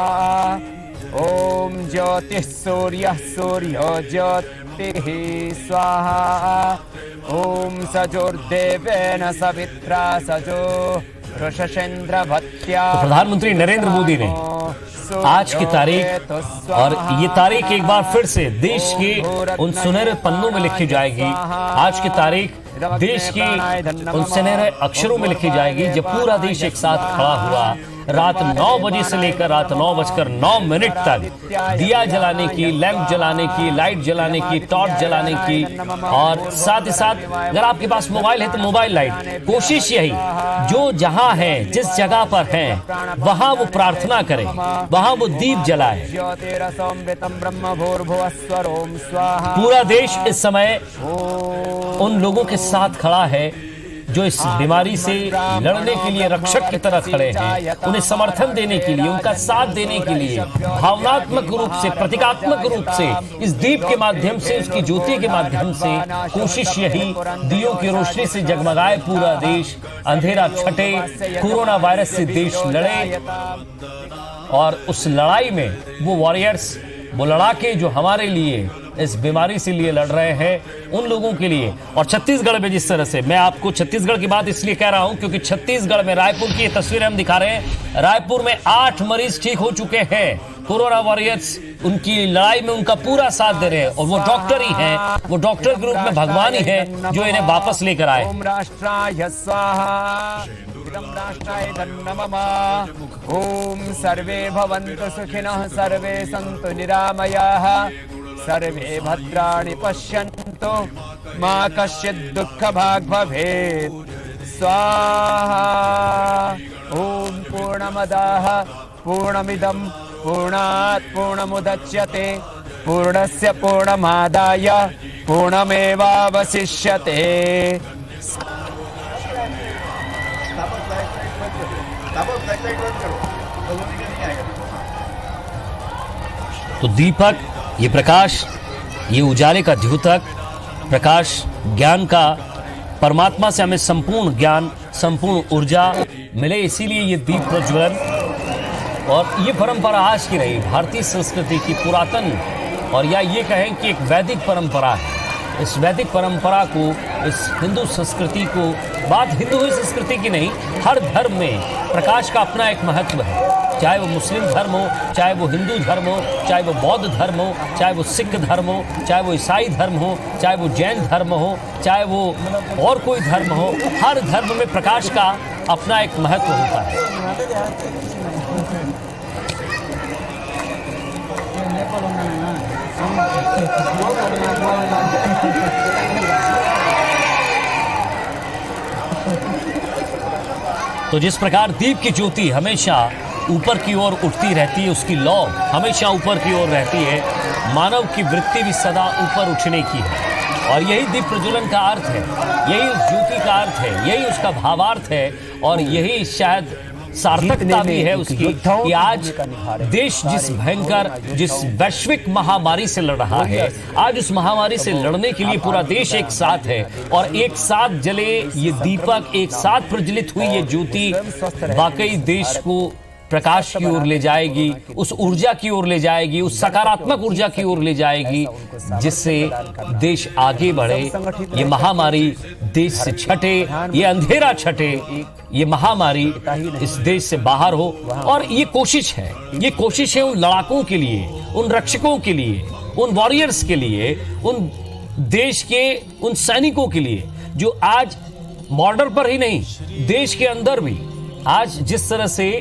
[SPEAKER 10] ओम ज्योतिः सूर्यः सूर्यो ज्योतिः स्वाहा। ओम सजोर्देवेन सवित्रा सजो ऋषशेन्द्रभत्या।
[SPEAKER 9] प्रधानमंत्री नरेंद्र मोदी ने आज की तारीख, और ये तारीख एक बार फिर से देश के उन सुनहरे पन्नों में लिखी जाएगी। आज की तारीख देश की उन सुनहरे अक्षरों में लिखी जाएगी जब पूरा देश एक साथ खड़ा हुआ रात 9 बजे से लेकर रात 9:09 तक दिया जलाने की, लैंप जलाने की, लाइट जलाने की, टॉर्च जलाने की, और साथ ही साथ अगर आपके पास मोबाइल है तो मोबाइल लाइट। कोशिश यही, जो जहां है, जिस जगह पर है, वहां वो प्रार्थना करें, वहां वो दीप जलाए। पूरा देश इस समय उन लोगों के साथ खड़ा है जो इस बीमारी से लड़ने के लिए रक्षक की तरह खड़े हैं, उन्हें समर्थन देने के लिए, उनका साथ देने के लिए, भावनात्मक रूप से, प्रतीकात्मक रूप से, इस दीप के माध्यम से, उसकी ज्योति के माध्यम से कोशिश यही, दियों की रोशनी से जगमगाए पूरा देश, अंधेरा छटे, कोरोना वायरस से देश लड़े, और उस लड़ाई में वो वॉरियर्स, वो लड़ाके जो हमारे लिए इस बीमारी से लिए लड़ रहे हैं, उन लोगों के लिए। और छत्तीसगढ़ में जिस तरह से, मैं आपको छत्तीसगढ़ की बात इसलिए कह रहा हूं क्योंकि छत्तीसगढ़ में रायपुर की ये तस्वीरें हम दिखा रहे हैं। रायपुर में 8 मरीज ठीक हो चुके हैं। कोरोना वॉरियर्स उनकी लड़ाई में उनका पूरा साथ दे रहे हैं, और वो डॉक्टर ही हैं, वो डॉक्टर के रूप में भगवान ही है जो इन्हें वापस लेकर आए।
[SPEAKER 10] ओम राष्ट्राय स्वाहा। राष्ट्राय नमः। ओम सर्वे भवन्तु सुखिनः, सर्वे सन्तु निरामयाः, सर्वे भद्राणि पश्यन्तु, मा कश्चित् दुःखभाग् भवेत्। स्वाहा। ओम पूर्णमदः पूर्णमिदं पूर्णात् पूर्णमुदच्यते, पूर्णस्य पूर्णमादाय पूर्णमेवावशिष्यते।
[SPEAKER 9] तो दीपक, ये प्रकाश, ये उजाले का द्योतक, प्रकाश ज्ञान का, परमात्मा से हमें संपूर्ण ज्ञान, संपूर्ण ऊर्जा मिले, इसीलिए ये दीप प्रज्वलन। और ये परंपरा आज की रही, भारतीय संस्कृति की पुरातन, और या ये कहें कि एक वैदिक परंपरा है। इस वैदिक परंपरा को, इस हिंदू संस्कृति को, बात हिंदू ही संस्कृति की नहीं, हर धर्म में प्रकाश का अपना एक महत्व है। चाहे वो मुस्लिम धर्म हो, चाहे वो हिंदू धर्म हो, चाहे वो बौद्ध धर्म हो, चाहे वो सिख धर्म हो, चाहे वो ईसाई धर्म हो, चाहे वो जैन धर्म हो, चाहे वो और कोई धर्म हो, हर धर्म में प्रकाश का अपना एक महत्व होता है। तो जिस प्रकार दीप की ज्योति हमेशा ऊपर की ओर उठती रहती है, उसकी लौ हमेशा ऊपर की ओर रहती है, मानव की वृत्ति भी सदा ऊपर उठने की है। और यही दीप प्रज्वलन का अर्थ है, यही उस ज्योति का अर्थ है, यही उसका भावार्थ है, और यही शायद सार्थकता भी है उसकी कि आज देश जिस भयंकर, जिस वैश्विक महामारी से लड़ रहा है, आज उस महामारी से लड़ने के लिए पूरा देश एक साथ है, और एक साथ जले ये दीपक, एक साथ प्रज्वलित हुई ये ज्योति वाकई देश को प्रकाश की ओर ले जाएगी, उस ऊर्जा की ओर ले जाएगी, उस सकारात्मक ऊर्जा की ओर ले जाएगी, जिससे देश आगे बढ़े, ये महामारी देश से छटे, ये अंधेरा छटे, ये महामारी इस देश से बाहर हो। और ये कोशिश है उन लड़ाकों के लिए, उन रक्षकों के लिए, उन वॉरियर्स के लिए, उन देश के उन सैनिकों के लिए जो आज बॉर्डर पर ही नहीं, देश के अंदर भी आज जिस तरह से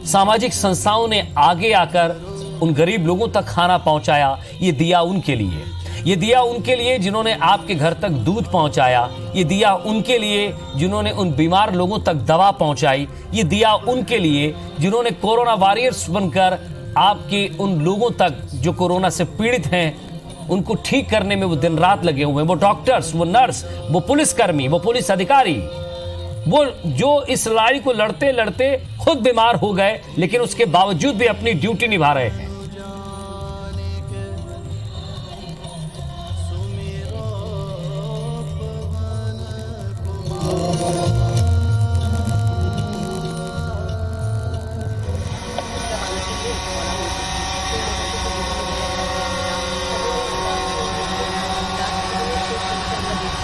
[SPEAKER 9] सामाजिक संस्थाओं ने आगे आकर उन गरीब लोगों तक खाना पहुंचाया। ये दिया उनके लिए, ये दिया उनके लिए जिन्होंने आपके घर तक दूध पहुंचाया। ये दिया उनके लिए जिन्होंने उन बीमार लोगों तक दवा पहुंचाई। ये दिया उनके लिए जिन्होंने कोरोना वॉरियर्स बनकर आपके उन लोगों तक जो कोरोना से पीड़ित हैं उनको ठीक करने में वो दिन रात लगे हुए हैं। वो डॉक्टर्स, वो नर्स, वो पुलिसकर्मी, वो पुलिस अधिकारी, वो जो इस लड़ाई को लड़ते लड़ते खुद बीमार हो गए लेकिन उसके बावजूद भी अपनी ड्यूटी निभा रहे हैं।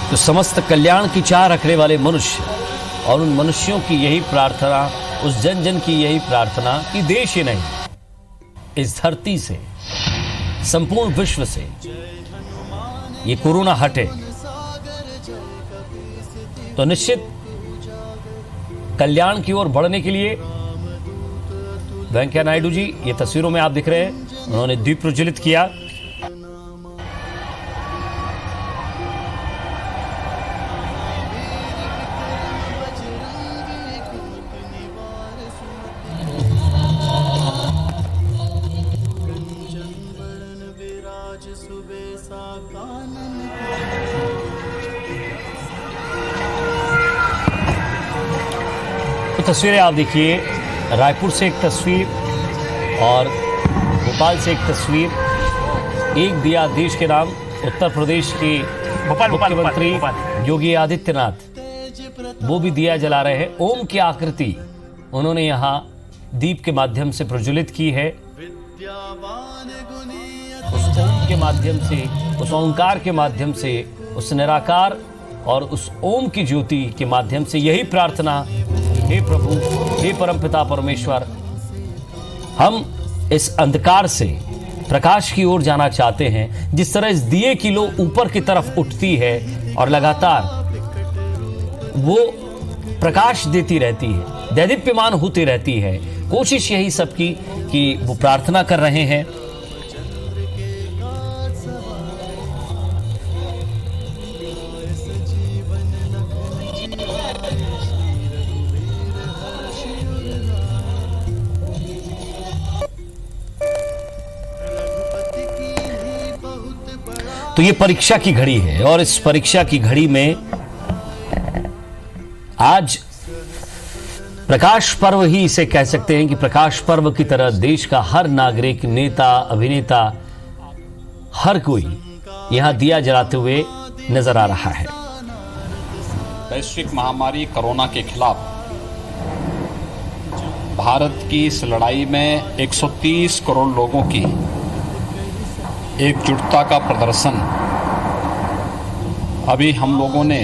[SPEAKER 9] तो समस्त कल्याण की चाह रखने वाले मनुष्य और उन मनुष्यों की यही प्रार्थना, उस जन जन की यही प्रार्थना कि देश ही नहीं, इस धरती से, संपूर्ण विश्व से ये कोरोना हटे। तो निश्चित कल्याण की ओर बढ़ने के लिए वेंकैया नायडू जी, ये तस्वीरों में आप दिख रहे हैं, उन्होंने दीप प्रज्वलित किया। तो तस्वीरें आप देखिए, रायपुर से एक तस्वीर और भोपाल से एक तस्वीर। एक दिया देश के नाम, उत्तर प्रदेश के मुख्यमंत्री योगी आदित्यनाथ वो भी दिया जला रहे हैं। ओम की आकृति उन्होंने यहाँ दीप के माध्यम से प्रज्वलित की है। उस ओम के माध्यम से, उस ओंकार के माध्यम से, उस निराकार और उस ओम की ज्योति के माध्यम से यही प्रार्थना, हे प्रभु, हे परमपिता परमेश्वर, हम इस अंधकार से प्रकाश की ओर जाना चाहते हैं। जिस तरह इस दिए की लो ऊपर की तरफ उठती है और लगातार वो प्रकाश देती रहती है, दैदीप्यमान होती रहती है। कोशिश यही सबकी कि वो प्रार्थना कर रहे हैं। तो ये परीक्षा की घड़ी है और इस परीक्षा की घड़ी में आज प्रकाश पर्व ही इसे कह सकते हैं कि प्रकाश पर्व की तरह देश का हर नागरिक, नेता, अभिनेता, हर कोई यहां दिया जलाते हुए नजर आ रहा है।
[SPEAKER 11] वैश्विक महामारी कोरोना के खिलाफ भारत की इस लड़ाई में 130 करोड़ लोगों की एकजुटता का प्रदर्शन अभी हम लोगों ने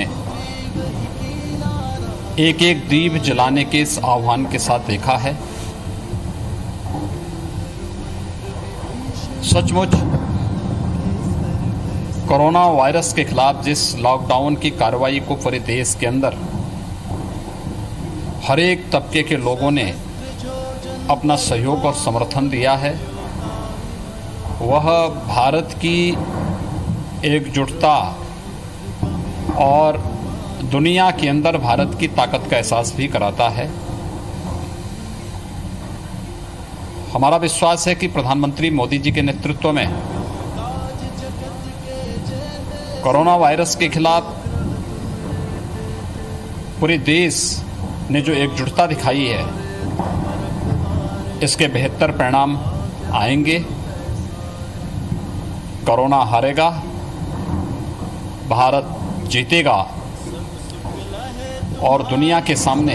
[SPEAKER 11] एक एक दीप जलाने के इस आह्वान के साथ देखा है। सचमुच कोरोना वायरस के खिलाफ जिस लॉकडाउन की कार्रवाई को पूरे देश के अंदर हर एक तबके के लोगों ने अपना सहयोग और समर्थन दिया है, वह भारत की एकजुटता और दुनिया के अंदर भारत की ताकत का एहसास भी कराता है। हमारा विश्वास है कि प्रधानमंत्री मोदी जी के नेतृत्व में कोरोना वायरस के खिलाफ पूरे देश ने जो एकजुटता दिखाई है, इसके बेहतर परिणाम आएंगे। कोरोना हारेगा, भारत जीतेगा और दुनिया के सामने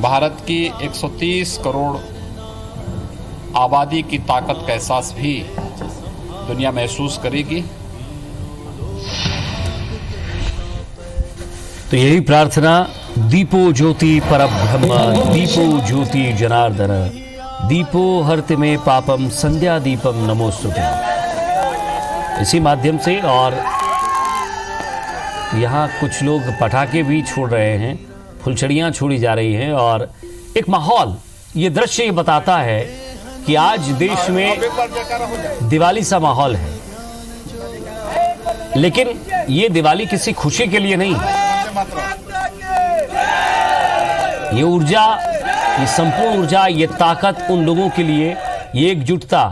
[SPEAKER 11] भारत की 130 करोड़ आबादी की ताकत का एहसास भी दुनिया महसूस करेगी।
[SPEAKER 9] तो यही प्रार्थना, दीपो ज्योति परब्रह्म, दीपो ज्योति जनार्दन, दीपो हरति में पापम, संध्या दीपम नमोस्तुते। इसी माध्यम से और यहाँ कुछ लोग पटाखे भी छोड़ रहे हैं, फुलझड़ियाँ छोड़ी जा रही हैं और एक माहौल ये दृश्य ये बताता है कि आज देश में दिवाली सा माहौल है, लेकिन ये दिवाली किसी खुशी के लिए नहीं। ये ऊर्जा, ये संपूर्ण ऊर्जा, ये ताकत उन लोगों के लिए, ये एकजुटता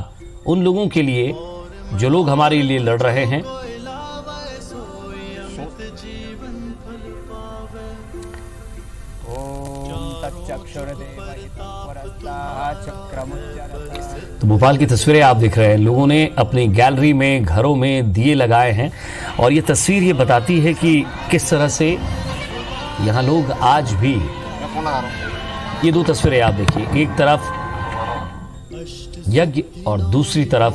[SPEAKER 9] उन लोगों के लिए जो लोग हमारे लिए लड़ रहे हैं। तो भोपाल की तस्वीरें आप देख रहे हैं। लोगों ने अपनी गैलरी में, घरों में दिए लगाए हैं और ये तस्वीर ये बताती है कि किस तरह से यहाँ लोग आज भी, ये दो तस्वीरें आप देखिए, एक तरफ यज्ञ और दूसरी तरफ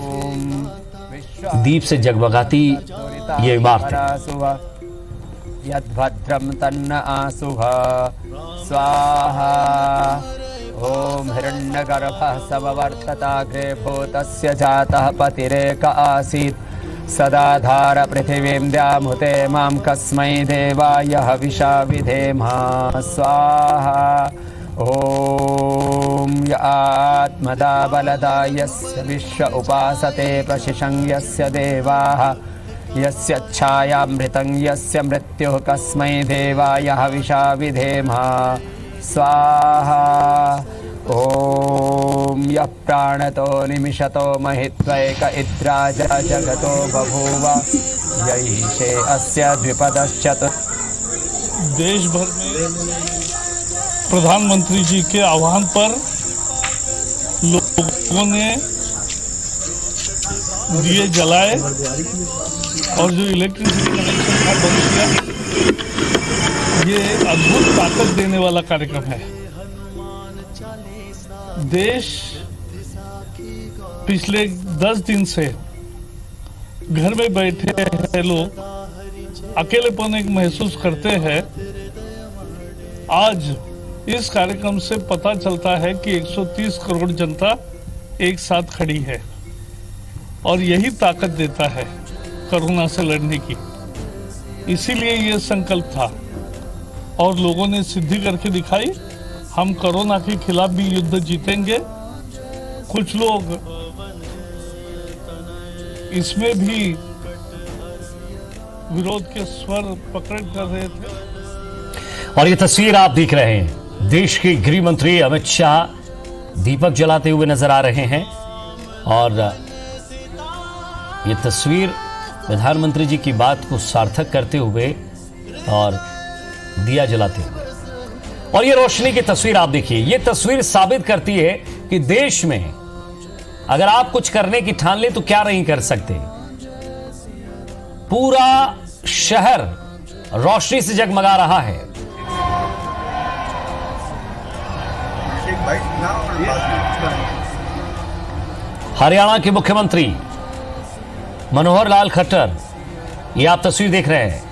[SPEAKER 9] दीप से जगमगाती ये इमारत।
[SPEAKER 10] यद्भद्रम तन्न आसुः स्वाहा। ओम हिरण्यगर्भः समवर्तताग्रे भूतस्य जातः पतिरेक आसीत् सदा धार पृथिवीं द्यामुते मां कस्मै देवाय हविषा विधेमः स्वाहा। ओम य आत्मदा बलदा यस्य विश्व उपासते प्रशिशं यस्य देवाः यस्य छायामृतं यस्य मृत्युः कस्मै देवाय हविषा विधेमः स्वाहा। ओम यः प्राणतो निमिषतो महित्वैक इद्राज जगतो बभूव यैषे अस्य द्विपदश्चतुर्।
[SPEAKER 12] देश भर में प्रधानमंत्री जी के आह्वान पर लोगों ने दिए जलाए और जो इलेक्ट्रिसिटी कनेक्शन था बंद किया। ये अद्भुत ताकत देने वाला कार्यक्रम है। देश पिछले 10 दिन से घर में बैठे हैं, लोग अकेलेपन एक महसूस करते हैं। आज इस कार्यक्रम से पता चलता है कि 130 करोड़ जनता एक साथ खड़ी है और यही ताकत देता है कोरोना से लड़ने की। इसीलिए ये संकल्प था और लोगों ने सिद्धि करके दिखाई। हम कोरोना के खिलाफ भी युद्ध जीतेंगे। कुछ लोग इसमें भी विरोध के स्वर पकड़ कर रहे थे।
[SPEAKER 9] और ये तस्वीर आप देख रहे हैं, देश के गृह मंत्री अमित शाह दीपक जलाते हुए नजर आ रहे हैं और ये तस्वीर प्रधानमंत्री जी की बात को सार्थक करते हुए और दिया जलाते हुए। और ये रोशनी की तस्वीर आप देखिए, ये तस्वीर साबित करती है कि देश में अगर आप कुछ करने की ठान ले तो क्या नहीं कर सकते। पूरा शहर रोशनी से जगमगा रहा है। हरियाणा के मुख्यमंत्री मनोहर लाल खट्टर, ये आप तस्वीर देख रहे हैं,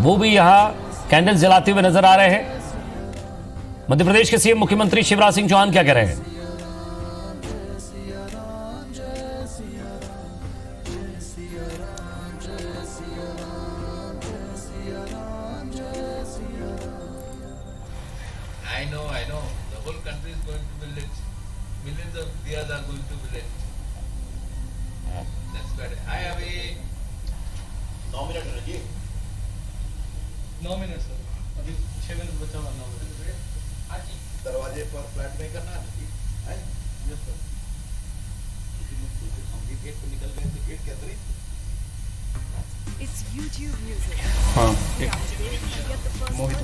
[SPEAKER 9] वो भी यहां कैंडल्स जलाते हुए नजर आ रहे हैं। मध्य प्रदेश के सीएम मुख्यमंत्री शिवराज सिंह चौहान क्या कह रहे हैं?
[SPEAKER 13] I know. The whole country is going to be lit. Millions of diyas are going to be lit. That's better. I have a 9 minutes, Raji. 9 minutes, sir. अभी 6 मिनट बचा हुआ 9 मिनट। दरवाजे पर फ्लैट नहीं करना है? Yes sir. हम gate पे निकल गए तो गेट के अंदर ही। It's YouTube music. हाँ। मोहित।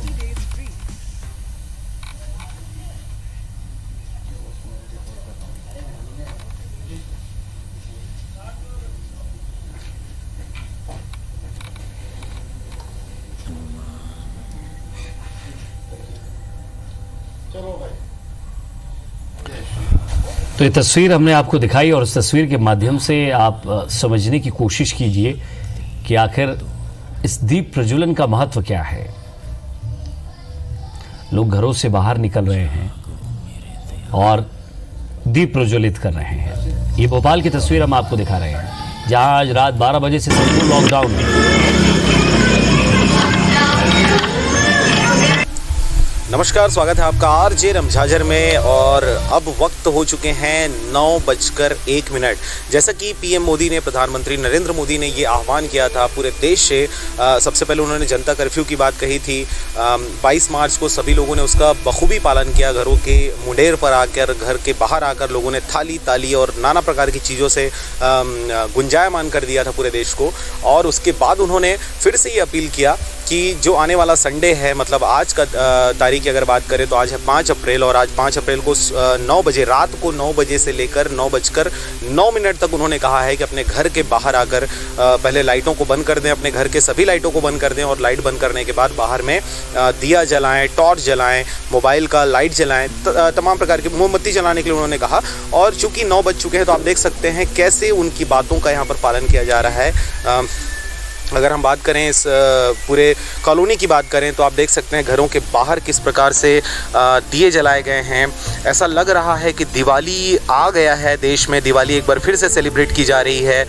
[SPEAKER 9] तो ये तस्वीर हमने आपको दिखाई और इस तस्वीर के माध्यम से आप समझने की कोशिश कीजिए कि आखिर इस दीप प्रज्वलन का महत्व क्या है। लोग घरों से बाहर निकल रहे हैं और दीप प्रज्वलित कर रहे हैं। ये भोपाल की तस्वीर हम आपको दिखा रहे हैं, जहां आज रात 12 बजे से संपूर्ण लॉकडाउन है।
[SPEAKER 5] नमस्कार, स्वागत है आपका आरजे रमझाझर में। और अब वक्त हो चुके हैं 9:01। जैसा कि पीएम मोदी ने, प्रधानमंत्री नरेंद्र मोदी ने ये आह्वान किया था पूरे देश से। सबसे पहले उन्होंने जनता कर्फ्यू की बात कही थी। 22 मार्च को सभी लोगों ने उसका बखूबी पालन किया। घरों के मुंडेर पर आकर, घर के बाहर आकर लोगों ने थाली ताली और नाना प्रकार की चीज़ों से गुंजायमान कर दिया था पूरे देश को। और उसके बाद उन्होंने फिर से ये अपील किया कि जो आने वाला संडे है, मतलब आज का तारीख की अगर बात करें तो आज है 5 अप्रैल, और आज 5 अप्रैल को 9 बजे, रात को 9 बजे से लेकर 9:09 तक उन्होंने कहा है कि अपने घर के बाहर आकर पहले लाइटों को बंद कर दें, अपने घर के सभी लाइटों को बंद कर दें, और लाइट बंद करने के बाद बाहर में दिया जलाएं, टॉर्च जलाएं, मोबाइल का लाइट जलाएं, तमाम प्रकार की मोमबत्ती जलाने के लिए उन्होंने कहा। और चूँकि 9 बज चुके हैं तो आप देख सकते हैं कैसे उनकी बातों का यहाँ पर पालन किया जा रहा है। अगर हम बात करें इस पूरे कॉलोनी की बात करें तो आप देख सकते हैं घरों के बाहर किस प्रकार से दिए जलाए गए हैं। ऐसा लग रहा है कि दिवाली आ गया है देश में, दिवाली एक बार फिर से सेलिब्रेट की जा रही है।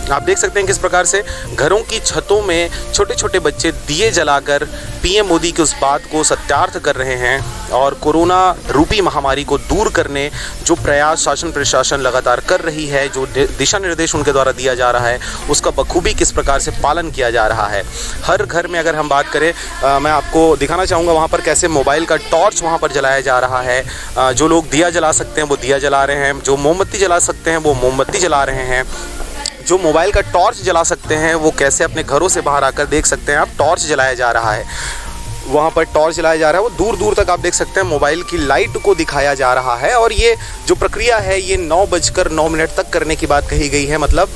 [SPEAKER 5] आप देख सकते हैं किस प्रकार से घरों की छतों में छोटे छोटे बच्चे दिए जलाकर पीएम मोदी की उस बात को सत्यार्थ कर रहे हैं। और कोरोना रूपी महामारी को दूर करने जो प्रयास शासन प्रशासन लगातार कर रही है, जो दिशा निर्देश उनके द्वारा दिया जा रहा है, उसका बखूबी किस प्रकार से पालन किया जा रहा है। हर घर में अगर हम बात करें, मैं आपको दिखाना चाहूँगा वहाँ पर कैसे मोबाइल का टॉर्च वहाँ पर जलाया जा रहा है। जो लोग दिया जला सकते हैं वो दिया जला रहे हैं, जो मोमबत्ती जला सकते हैं वो मोमबत्ती जला रहे हैं, जो मोबाइल का टॉर्च जला सकते हैं वो कैसे अपने घरों से बाहर आकर देख सकते हैं आप, टॉर्च जलाया जा रहा है। वहाँ पर टॉर्च जलाया जा रहा है, वो दूर दूर तक आप देख सकते हैं मोबाइल की लाइट को दिखाया जा रहा है। और ये जो प्रक्रिया है ये 9:09 तक करने की बात कही गई है। मतलब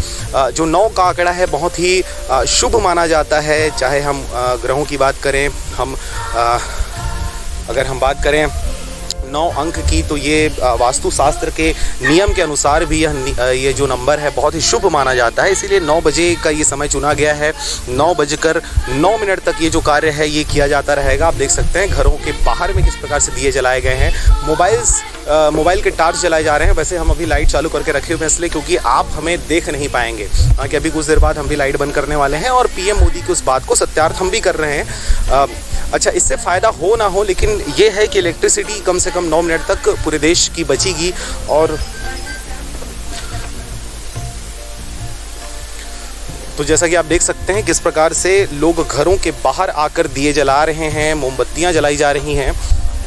[SPEAKER 5] जो 9 का आंकड़ा है बहुत ही शुभ माना जाता है। चाहे हम ग्रहों की बात करें, अगर हम बात करें 9 अंक की, तो ये वास्तुशास्त्र के नियम के अनुसार भी ये जो नंबर है बहुत ही शुभ माना जाता है। इसीलिए 9 बजे का ये समय चुना गया है। 9:09 तक ये जो कार्य है ये किया जाता रहेगा। आप देख सकते हैं घरों के बाहर में किस प्रकार से दिए जलाए गए हैं, मोबाइल के टार्च जलाए जा रहे हैं। वैसे हम अभी लाइट चालू करके रखे हुए हैं इसलिए क्योंकि आप हमें देख नहीं पाएंगे, कि अभी कुछ देर बाद हम भी लाइट बंद करने वाले हैं और पीएम मोदी की उस बात को सत्यार्थ हम भी कर रहे हैं। अच्छा, इससे फ़ायदा हो ना हो, लेकिन ये है कि इलेक्ट्रिसिटी कम से कम 9 मिनट तक पूरे देश की बचेगी। और तो जैसा कि आप देख सकते हैं किस प्रकार से लोग घरों के बाहर आकर दिए जला रहे हैं, मोमबत्तियां जलाई जा रही हैं।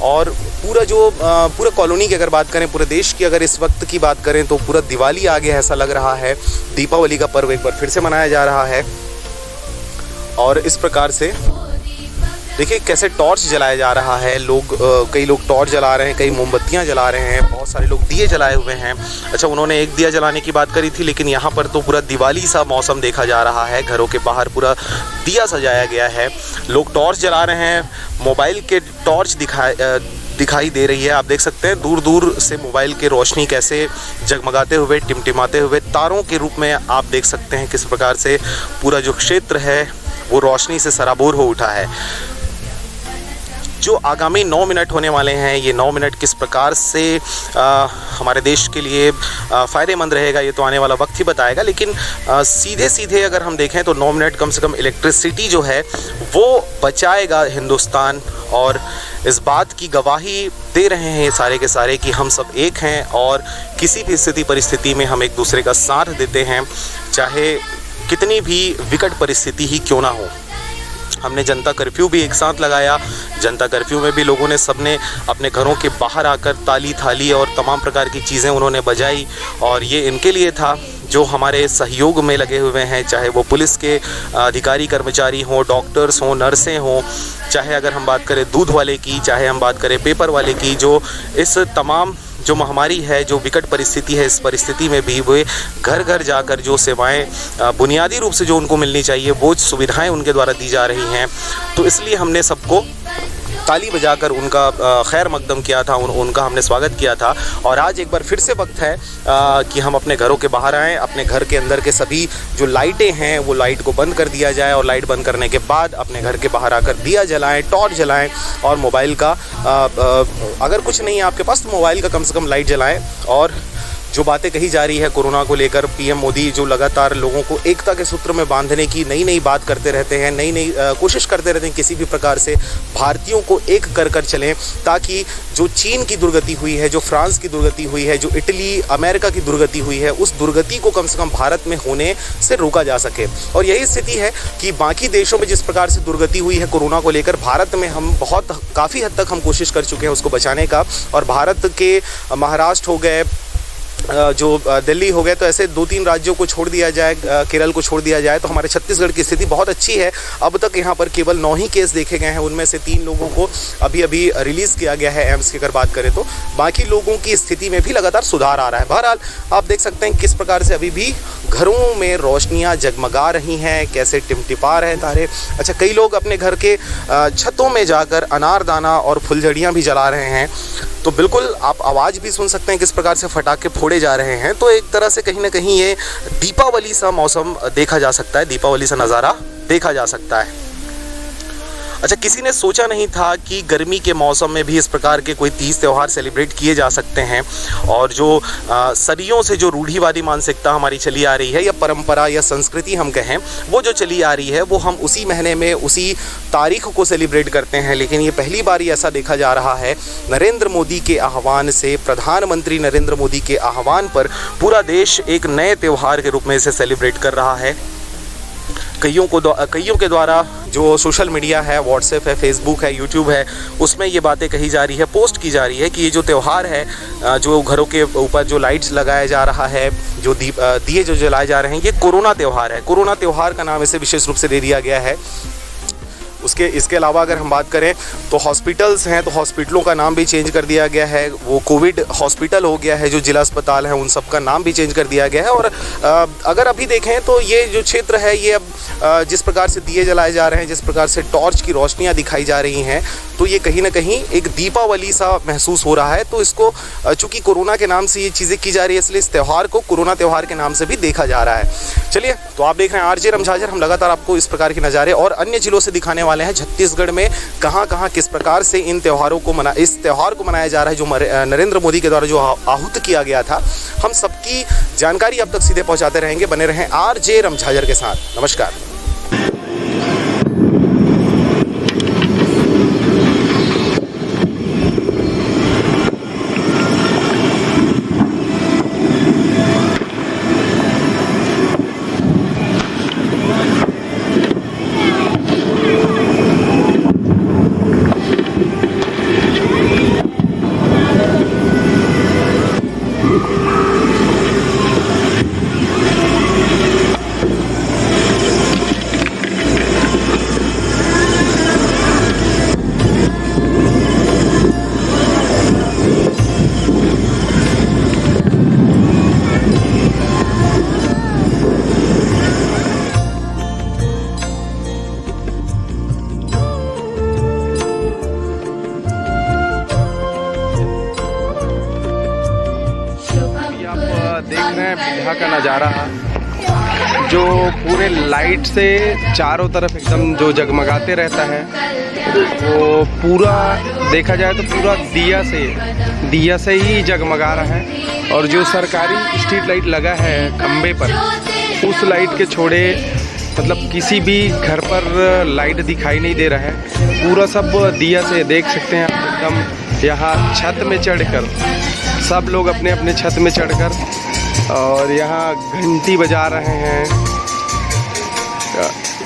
[SPEAKER 5] और पूरा कॉलोनी की अगर बात करें, पूरे देश की अगर इस वक्त की बात करें तो पूरा दिवाली आ गया ऐसा लग रहा है। दीपावली का पर्व एक बार फिर से मनाया जा रहा है। और इस प्रकार से देखिए कैसे टॉर्च जलाया जा रहा है। कई लोग टॉर्च जला रहे हैं, कई मोमबत्तियां जला रहे हैं, बहुत सारे लोग दिए जलाए हुए हैं। अच्छा, उन्होंने एक दिया जलाने की बात करी थी, लेकिन यहाँ पर तो पूरा दिवाली सा मौसम देखा जा रहा है। घरों के बाहर पूरा दिया सजाया गया है, लोग टॉर्च जला रहे हैं, मोबाइल के टॉर्च दिखाई दे रही है। आप देख सकते हैं दूर दूर से मोबाइल की रोशनी कैसे जगमगाते हुए, टिमटिमाते हुए तारों के रूप में आप देख सकते हैं किस प्रकार से पूरा जो क्षेत्र है वो रोशनी से सराबोर हो उठा है। जो आगामी 9 मिनट होने वाले हैं, ये 9 मिनट किस प्रकार से हमारे देश के लिए फ़ायदेमंद रहेगा ये तो आने वाला वक्त ही बताएगा। लेकिन सीधे अगर हम देखें तो 9 मिनट कम से कम इलेक्ट्रिसिटी जो है वो बचाएगा हिंदुस्तान। और इस बात की गवाही दे रहे हैं सारे के सारे कि हम सब एक हैं और किसी भी स्थिति परिस्थिति में हम एक दूसरे का साथ देते हैं, चाहे कितनी भी विकट परिस्थिति ही क्यों ना हो। हमने जनता कर्फ्यू भी एक साथ लगाया। जनता कर्फ्यू में भी लोगों ने सबने अपने घरों के बाहर आकर ताली थाली और तमाम प्रकार की चीज़ें उन्होंने बजाई। और ये इनके लिए था जो हमारे सहयोग में लगे हुए हैं, चाहे वो पुलिस के अधिकारी कर्मचारी हों, डॉक्टर्स हों, नर्सें हों, चाहे अगर हम बात करें दूध वाले की, चाहे हम बात करें पेपर वाले की, जो इस तमाम जो महामारी है, जो विकट परिस्थिति है, इस परिस्थिति में भी वे घर घर जाकर जो सेवाएं बुनियादी रूप से जो उनको मिलनी चाहिए वो सुविधाएं उनके द्वारा दी जा रही हैं। तो इसलिए हमने सबको ताली बजाकर उनका खैर मकदम किया था, उनका हमने स्वागत किया था। और आज एक बार फिर से वक्त है कि हम अपने घरों के बाहर आएँ, अपने घर के अंदर के सभी जो लाइटें हैं वो लाइट को बंद कर दिया जाए, और लाइट बंद करने के बाद अपने घर के बाहर आकर दिया जलाएं, टॉर्च जलाएं, और मोबाइल का अगर कुछ नहीं है आपके पास तो मोबाइल का कम से कम लाइट जलाएं। और जो बातें कही जा रही है कोरोना को लेकर, पीएम मोदी जो लगातार लोगों को एकता के सूत्र में बांधने की नई बात करते रहते हैं, नई कोशिश करते रहते हैं किसी भी प्रकार से भारतीयों को एक कर चलें, ताकि जो चीन की दुर्गति हुई है, जो फ्रांस की दुर्गति हुई है, जो इटली अमेरिका की दुर्गति हुई है, उस दुर्गति को कम से कम भारत में होने से रोका जा सके। और यही स्थिति है कि बाकी देशों में जिस प्रकार से दुर्गति हुई है कोरोना को लेकर, भारत में हम काफ़ी हद तक हम कोशिश कर चुके हैं उसको बचाने का। और भारत के महाराष्ट्र हो गए, जो दिल्ली हो गए, तो ऐसे 2-3 राज्यों को छोड़ दिया जाए, केरल को छोड़ दिया जाए, तो हमारे छत्तीसगढ़ की स्थिति बहुत अच्छी है। अब तक यहाँ पर केवल 9 ही केस देखे गए हैं, उनमें से 3 लोगों को अभी रिलीज़ किया गया है एम्स की अगर बात करें तो। बाकी लोगों की स्थिति में भी लगातार सुधार आ रहा है। बहरहाल आप देख सकते हैं किस प्रकार से अभी भी घरों में रोशनियाँ जगमगा रही हैं, कैसे टिमटिपा रहे तारे। अच्छा, कई लोग अपने घर के छतों में जाकर अनारदाना और फुलझड़ियाँ भी जला रहे हैं, तो बिल्कुल आप आवाज़ भी सुन सकते हैं किस प्रकार से पटाखे फोड़े जा रहे हैं। तो एक तरह से कहीं ना कहीं ये दीपावली सा मौसम देखा जा सकता है, दीपावली सा नज़ारा देखा जा सकता है। अच्छा, किसी ने सोचा नहीं था कि गर्मी के मौसम में भी इस प्रकार के कोई तीज त्यौहार सेलिब्रेट किए जा सकते हैं। और जो सदियों से जो रूढ़िवादी मानसिकता हमारी चली आ रही है, या परंपरा या संस्कृति हम कहें, वो जो चली आ रही है, वो हम उसी महीने में उसी तारीख को सेलिब्रेट करते हैं। लेकिन ये पहली बार ऐसा देखा जा रहा है, नरेंद्र मोदी के आह्वान से, प्रधानमंत्री नरेंद्र मोदी के आह्वान पर पूरा देश एक नए त्यौहार के रूप में इसे सेलिब्रेट कर रहा है। कईयों के द्वारा जो सोशल मीडिया है, व्हाट्सएप है, फेसबुक है, यूट्यूब है, उसमें ये बातें कही जा रही है, पोस्ट की जा रही है कि ये जो त्यौहार है, जो घरों के ऊपर जो लाइट्स लगाया जा रहा है, जो दिए जो जलाए जा रहे हैं, ये कोरोना त्यौहार है। कोरोना त्यौहार का नाम इसे विशेष रूप से दे दिया गया है। इसके अलावा अगर हम बात करें तो हॉस्पिटल्स हैं, तो हॉस्पिटलों का नाम भी चेंज कर दिया गया है। वो कोविड हॉस्पिटल हो गया है, जो जिला अस्पताल हैं उन सब का नाम भी चेंज कर दिया गया है। और अगर अभी देखें तो ये जो क्षेत्र है, ये अब जिस प्रकार से दिए जलाए जा रहे हैं, जिस प्रकार से टॉर्च की रोशनियाँ दिखाई जा रही हैं, तो ये कहीं ना कहीं एक दीपावली सा महसूस हो रहा है। तो इसको चूँकि कोरोना के नाम से ये चीज़ें की जा रही है, इसलिए इस त्यौहार को कोरोना त्यौहार के नाम से भी देखा जा रहा है। चलिए, तो आप देख रहे हैं आरजे रमझाझर। हम लगातार आपको इस प्रकार के नज़ारे और अन्य जिलों से दिखाने वाले हैं छत्तीसगढ़ में कहाँ किस प्रकार से इस त्यौहार को मनाया जा रहा है, जो नरेंद्र मोदी के द्वारा जो आहूत किया गया था। हम सबकी जानकारी अब तक सीधे पहुँचाते रहेंगे। बने रहें आरजे रमझाझर के साथ। नमस्कार। बिल्हा का नज़ारा जो पूरे लाइट से चारों तरफ एकदम जो जगमगाते रहता है, वो पूरा देखा जाए तो पूरा दिया से ही जगमगा रहा है। और जो सरकारी स्ट्रीट लाइट लगा है खंबे पर, उस लाइट के छोड़े मतलब किसी भी घर पर लाइट दिखाई नहीं दे रहा है। पूरा सब दिया से देख सकते हैं आप। एकदम यहाँ छत में चढ़कर सब लोग अपने अपने छत में चढ़कर और यहाँ घंटी बजा रहे हैं,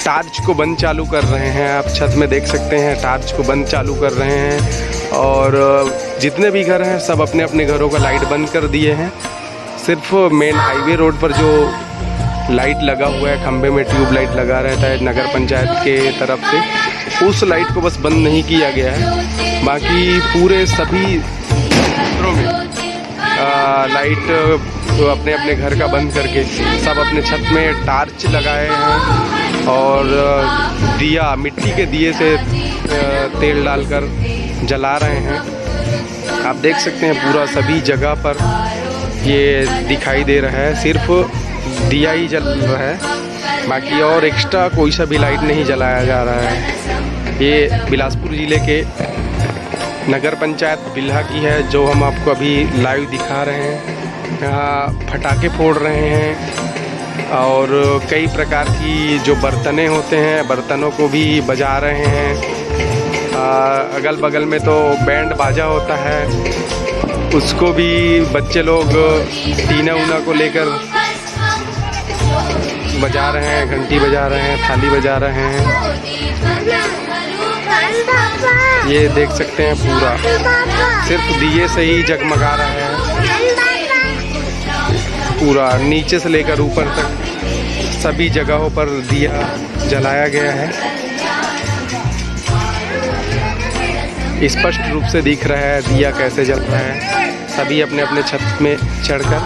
[SPEAKER 5] टार्च को बंद चालू कर रहे हैं। आप छत में देख सकते हैं टार्च को बंद चालू कर रहे हैं। और जितने भी घर हैं सब अपने अपने घरों का लाइट बंद कर दिए हैं। सिर्फ मेन हाईवे रोड पर जो लाइट लगा हुआ है, खंबे में ट्यूब लाइट लगा रहता है नगर पंचायत के तरफ से, उस लाइट को बस बंद नहीं किया गया है। बाकी पूरे सभी क्षेत्रों में लाइट अपने अपने घर का बंद करके सब अपने छत में टार्च लगाए हैं और दिया, मिट्टी के दिए से तेल डालकर जला रहे हैं। आप देख सकते हैं पूरा सभी जगह पर ये दिखाई दे रहा है, सिर्फ दिया ही जल रहा है, बाकी और एक्स्ट्रा कोई सा भी लाइट नहीं जलाया जा रहा है। ये बिलासपुर ज़िले के नगर पंचायत बिल्हा की है, जो हम आपको अभी लाइव दिखा रहे हैं।
[SPEAKER 7] यहाँ फटाके फोड़ रहे हैं और कई प्रकार की जो बर्तनें होते हैं बर्तनों को भी बजा रहे हैं। अगल बगल में तो बैंड बाजा होता है, उसको भी बच्चे लोग टीना उना को लेकर बजा रहे हैं, घंटी बजा रहे हैं, थाली बजा रहे हैं। ये देख सकते हैं पूरा सिर्फ दिए से ही जगमगा रहा है, पूरा नीचे से लेकर ऊपर तक सभी जगहों पर दिया जलाया गया है। स्पष्ट रूप से दिख रहा है दिया कैसे जल रहा है। सभी अपने अपने छत में चढ़कर,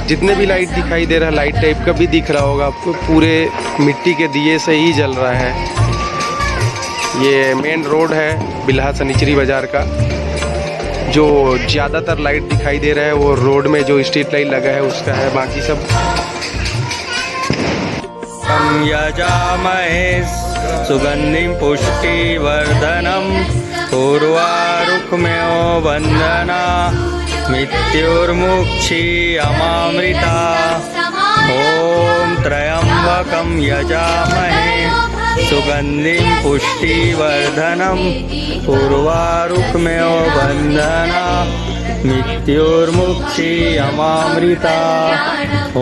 [SPEAKER 7] जितने भी लाइट दिखाई दे रहा है लाइट टाइप का भी दिख रहा होगा आपको, पूरे मिट्टी के दिए से ही जल रहा है। ये मेन रोड है बिल्हा सनिचरी बाज़ार का। जो ज़्यादातर लाइट दिखाई दे रहा है वो रोड में जो स्ट्रीट लाइट लगा है उसका है, बाकी सब
[SPEAKER 1] यजामहे सुगंधिं पुष्टिवर्धनम् पूर्वारुक्म्यो वन्दना मृत्युर्मुक्षीयमामृता। ॐ त्र्यम्बकं यजामहे सुगंधिं पुष्टिवर्धनम् पूर्वारुक्म्यो वन्दना मृत्युर्मुक्षीयमामृता। ॐ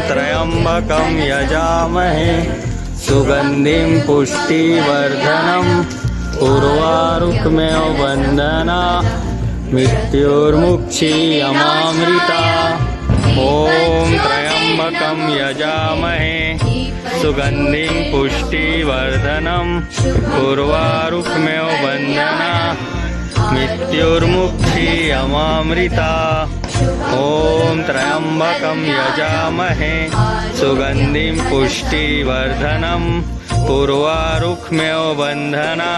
[SPEAKER 1] त्र्यम्बकं यजामहे सुगंधिं पुष्टिवर्धनम् पूर्वारुक्म्यो वन्दना मृत्युर्मुक्षीयमामृता। ॐ त्र्यम्बकं यजामहे सुगंधिं पुष्टिवर्धनम् पूर्वारुक्म्यो वन्दना मृत्युर्मुक्षीयमामृता। ॐ त्र्यम्बकं यजामहे सुगंधिं पुष्टिवर्धनम् पूर्वारुक्म्यो वन्दना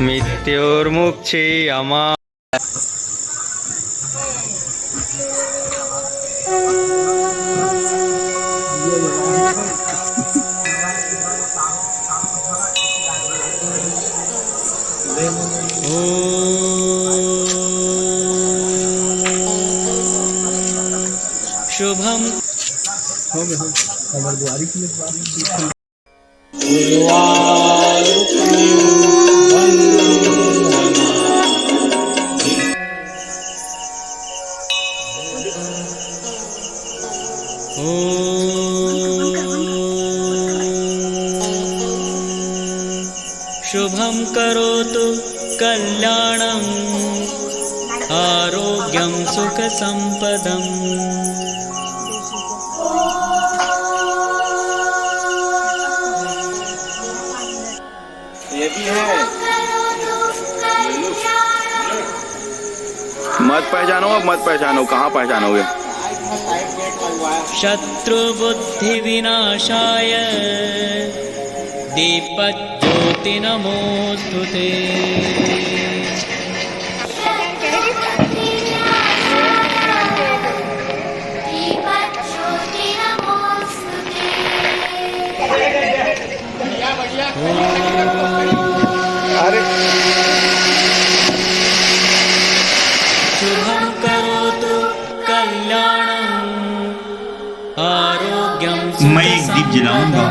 [SPEAKER 1] मृत्युर्मुक्षीयमा। शुभम हो गया हमारे द्वारी की शुभं करोतु कल्याणं आरोग्यं सुखसंपदम्।
[SPEAKER 14] मत पहचानो, अब मत पहचानो, कहाँ पहचानोगे?
[SPEAKER 1] शत्रुबुद्धि विनाशाय दीपज्योति नमोस्तुते। शुभं करोतु कल्याणं आरोग्यं।
[SPEAKER 15] मैं एक दीप जलाऊंगा,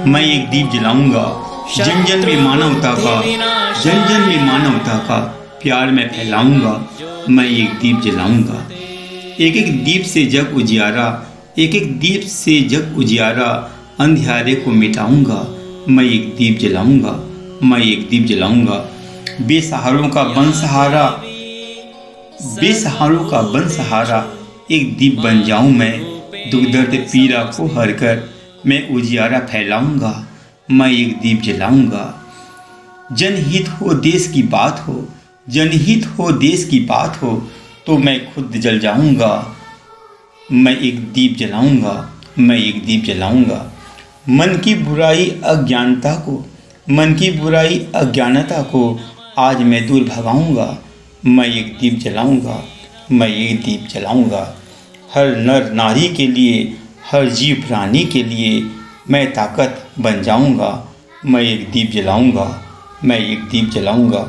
[SPEAKER 15] मैं एक दीप जलाऊंगा, जन जन में मानवता का, जन जन में मानवता का प्यार मैं फैलाऊंगा। मैं एक दीप जलाऊंगा, एक एक दीप से जग उजियारा, एक एक दीप से जग उजियारा, अंधियारे को मिटाऊंगा। मैं एक दीप जलाऊंगा, मैं एक दीप जलाऊंगा। बेसहारों का बन सहारा, बेसहारों का बन सहारा, एक दीप बन जाऊं मैं। दुख दर्द पीड़ा को हर कर मैं उजियारा फैलाऊंगा। मैं एक दीप जलाऊंगा। जनहित हो देश की बात हो, जनहित हो देश की बात हो, तो मैं खुद जल जाऊंगा। मैं एक दीप जलाऊंगा, मैं एक दीप जलाऊंगा। मन की बुराई अज्ञानता को, मन की बुराई अज्ञानता को आज मैं दूर भगाऊंगा। मैं एक दीप जलाऊंगा, मैं एक दीप जलाऊंगा। हर नर नारी के लिए, हर जीव प्राणी के लिए मैं ताकत बन जाऊंगा। मैं एक दीप जलाऊंगा, मैं एक दीप जलाऊंगा।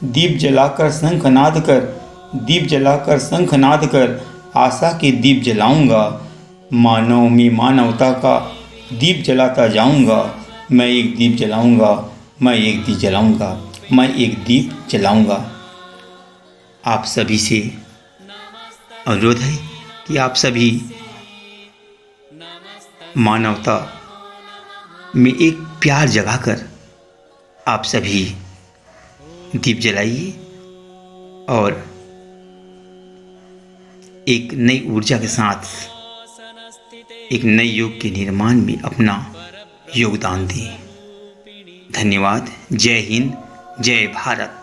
[SPEAKER 15] दीप जलाकर शंखनाद कर, दीप जलाकर शंखनाद कर आशा के दीप जलाऊंगा। मानव में मानवता का दीप जलाता जाऊंगा। मैं एक दीप जलाऊंगा, मैं एक दीप जलाऊंगा, मैं एक दीप जलाऊंगा। आप सभी से अनुरोध है कि आप सभी मानवता में एक प्यार जगाकर आप सभी दीप जलाइए और एक नई ऊर्जा के साथ एक नए युग के निर्माण में अपना योगदान दें। धन्यवाद। जय हिंद, जय भारत।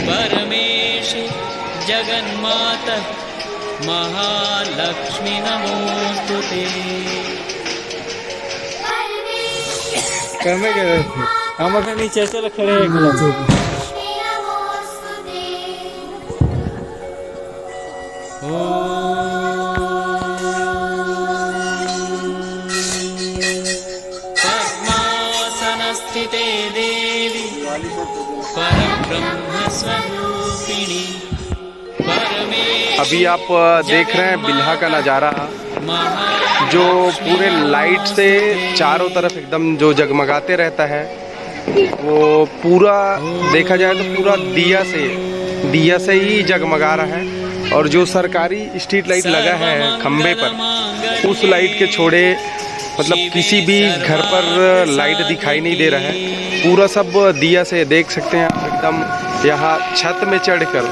[SPEAKER 1] परमेशि जगन्माता महालक्ष्मी नमोस्तुते।
[SPEAKER 6] कहने गए थे हम अगर नीचे ऐसे खड़े हैं
[SPEAKER 1] पद्मासनस्थिते देवी परब्रह्म स्वरूपिणी।
[SPEAKER 7] अभी आप देख रहे हैं बिल्हा का नज़ारा, जो पूरे लाइट से चारों तरफ एकदम जो जगमगाते रहता है, वो पूरा देखा जाए तो पूरा दिया से ही जगमगा रहा है। और जो सरकारी स्ट्रीट लाइट लगा है खंबे पर, उस लाइट के छोड़े मतलब किसी भी घर पर लाइट दिखाई नहीं दे रहा है। पूरा सब दिया से देख सकते हैं आप। एकदम यहाँ छत में चढ़कर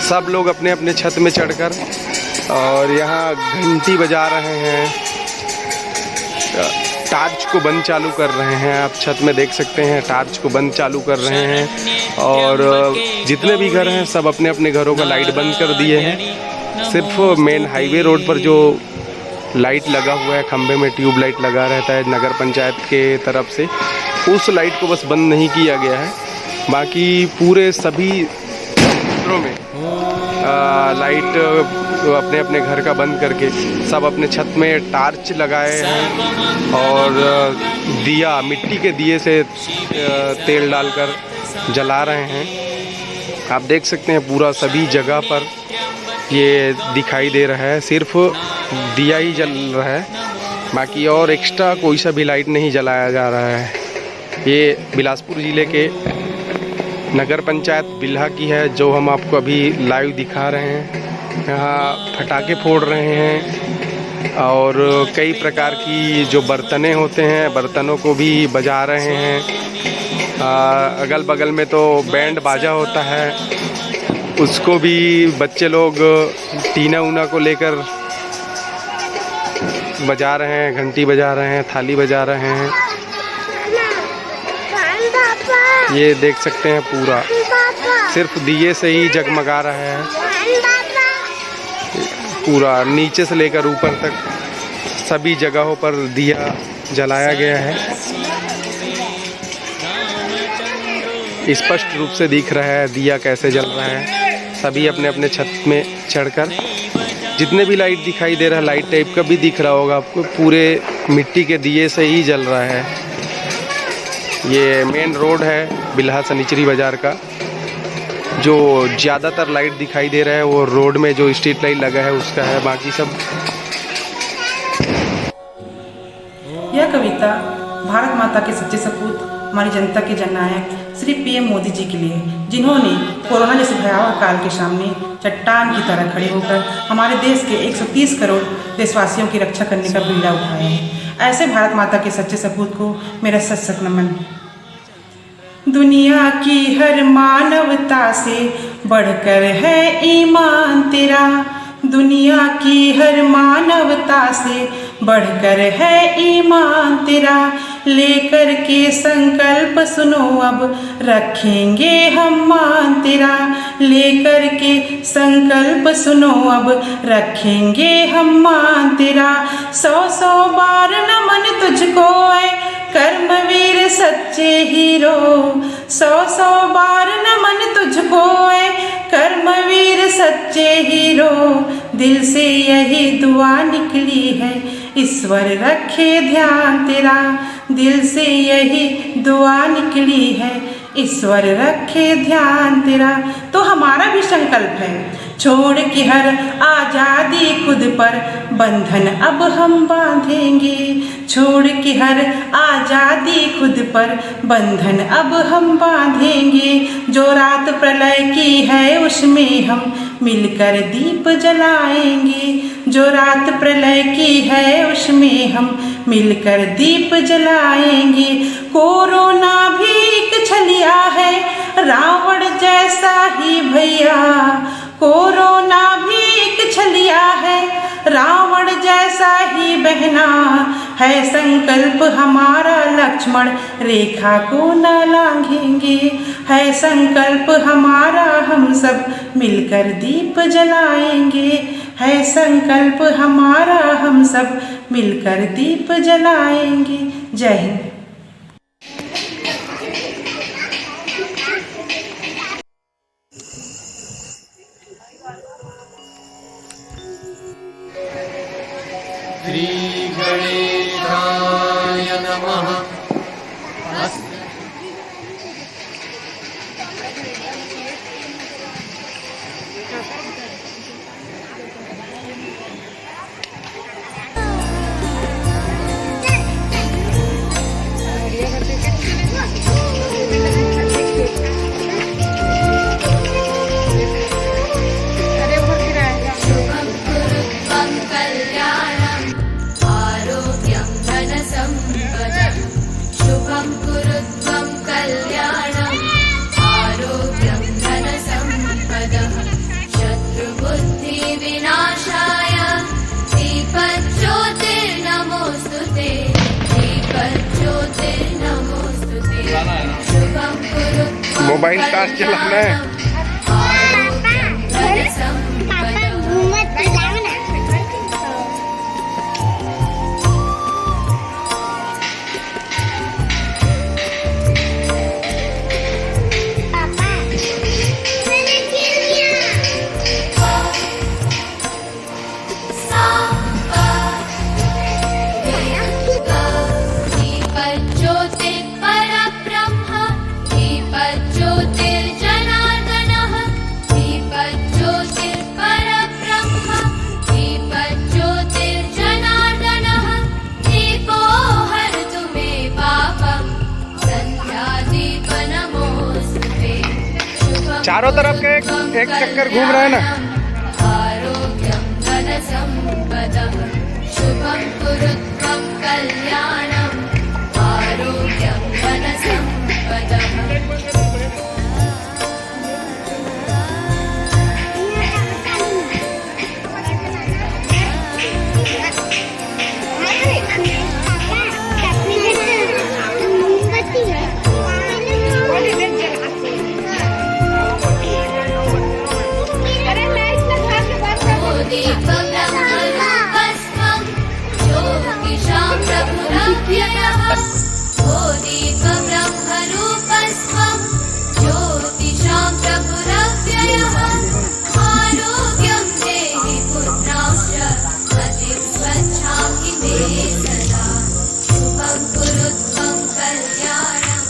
[SPEAKER 7] सब लोग अपने अपने छत में चढ़कर और यहाँ घंटी बजा रहे हैं, टार्च को बंद चालू कर रहे हैं। आप छत में देख सकते हैं टार्च को बंद चालू कर रहे हैं। और जितने भी घर हैं सब अपने अपने घरों का लाइट बंद कर दिए हैं। सिर्फ मेन हाईवे रोड पर जो लाइट लगा हुआ है, खंबे में ट्यूब लाइट लगा रहता है नगर पंचायत के तरफ से, उस लाइट को बस बंद नहीं किया गया है। बाकी पूरे सभी क्षेत्रों में लाइट अपने अपने घर का बंद करके सब अपने छत में टार्च लगाए हैं और दिया, मिट्टी के दिए से तेल डालकर जला रहे हैं। आप देख सकते हैं पूरा सभी जगह पर ये दिखाई दे रहा है, सिर्फ दिया ही जल रहा है, बाकी और एक्स्ट्रा कोई सा भी लाइट नहीं जलाया जा रहा है। ये बिलासपुर ज़िले के नगर पंचायत बिल्हा की है, जो हम आपको अभी लाइव दिखा रहे हैं। यहाँ पटाखे फोड़ रहे हैं और कई प्रकार की जो बर्तने होते हैं, बर्तनों को भी बजा रहे हैं। अगल बगल में तो बैंड बाजा होता है, उसको भी बच्चे लोग टीना ऊना को लेकर बजा रहे हैं, घंटी बजा रहे हैं, थाली बजा रहे हैं। ये देख सकते हैं पूरा सिर्फ दिए से ही जगमगा रहा है। पूरा नीचे से लेकर ऊपर तक सभी जगहों पर दिया जलाया गया है। स्पष्ट रूप से दिख रहा है दिया कैसे जल रहा है। सभी अपने अपने छत में चढ़कर, जितने भी लाइट दिखाई दे रहा है, लाइट टाइप का भी दिख रहा होगा आपको, पूरे मिट्टी के दिए से ही जल रहा है। ये मेन रोड है बिल्हा सनीचरी बाज़ार का। जो ज़्यादातर लाइट दिखाई दे रहा है वो रोड में जो स्ट्रीट लाइट लगा है उसका है, बाकी सब।
[SPEAKER 16] यह कविता भारत माता के सच्चे सपूत, हमारी जनता के जननायक श्री पीएम मोदी जी के लिए, जिन्होंने कोरोना जैसे भयावह काल के सामने चट्टान की तरह खड़े होकर हमारे देश के 130 करोड़ देशवासियों की रक्षा करने का बीड़ा उठाया है। ऐसे भारत माता के सच्चे सपूत को मेरा सत सत नमन। दुनिया की हर मानवता से बढ़कर है ईमान तेरा, दुनिया की हर मानवता से बढ़कर है ईमान तेरा। लेकर के संकल्प सुनो अब रखेंगे हम मान तेरा, लेकर के संकल्प सुनो अब रखेंगे हम मान तेरा। 100 बार नमन तुझको है कर्मवीर सच्चे हीरो, 100 बार नमन तुझको है कर्मवीर सच्चे हीरो। दिल से यही दुआ निकली है ईश्वर रखे ध्यान तेरा, दिल से यही दुआ निकली है, ईश्वर रखे ध्यान तेरा। तो हमारा भी संकल्प है, छोड़ के हर आज़ादी खुद पर बंधन अब हम बांधेंगे, छोड़ के हर आज़ादी खुद पर बंधन अब हम बांधेंगे। जो रात प्रलय की है उसमें हम मिलकर दीप जलाएंगे, जो रात प्रलय की है उसमें हम मिलकर दीप जलाएंगे। कोरोना भी एक छलिया है, रावण जैसा ही भैया, कोरोना भी एक छलिया है, रावण जैसा ही बहना। है संकल्प हमारा लक्ष्मण रेखा को न लांघेंगे, है संकल्प हमारा हम सब मिलकर दीप जलाएंगे, है संकल्प हमारा हम सब मिलकर दीप जलाएंगे। जय हिंद।
[SPEAKER 1] श्री गणेशाय नमः।
[SPEAKER 3] शुभं कुरु त्वं कल्याणम्, आरोग्यं धनसम्पदः, शत्रुबुद्धिविनाशाय दीपज्योतिर्नमोऽस्तुते, दीपज्योतिर्नमोऽस्तुते। शुभं कुरु त्वं
[SPEAKER 7] मोबाइल टाच चलाना है।
[SPEAKER 3] आरोग्यं धनसम्पदः।
[SPEAKER 7] चारों तरफ के एक चक्कर घूम रहे हैं ना।
[SPEAKER 3] आरोग्यं धनसम्पदः, शुभं कुरु त्वं कल्याणम्, आरोग्यं धनसम्पदः। दीपब्रह्मरूपस्त्वं ज्योतिषां प्रभुरव्ययः, दीपब्रह्मरूपस्त्वं ज्योतिषां प्रभुरव्ययः, आरोग्यं देहि पुत्रांश्च मतिं स्वच्छामि मे सदा, शुभं कुरु त्वं कल्याणम्।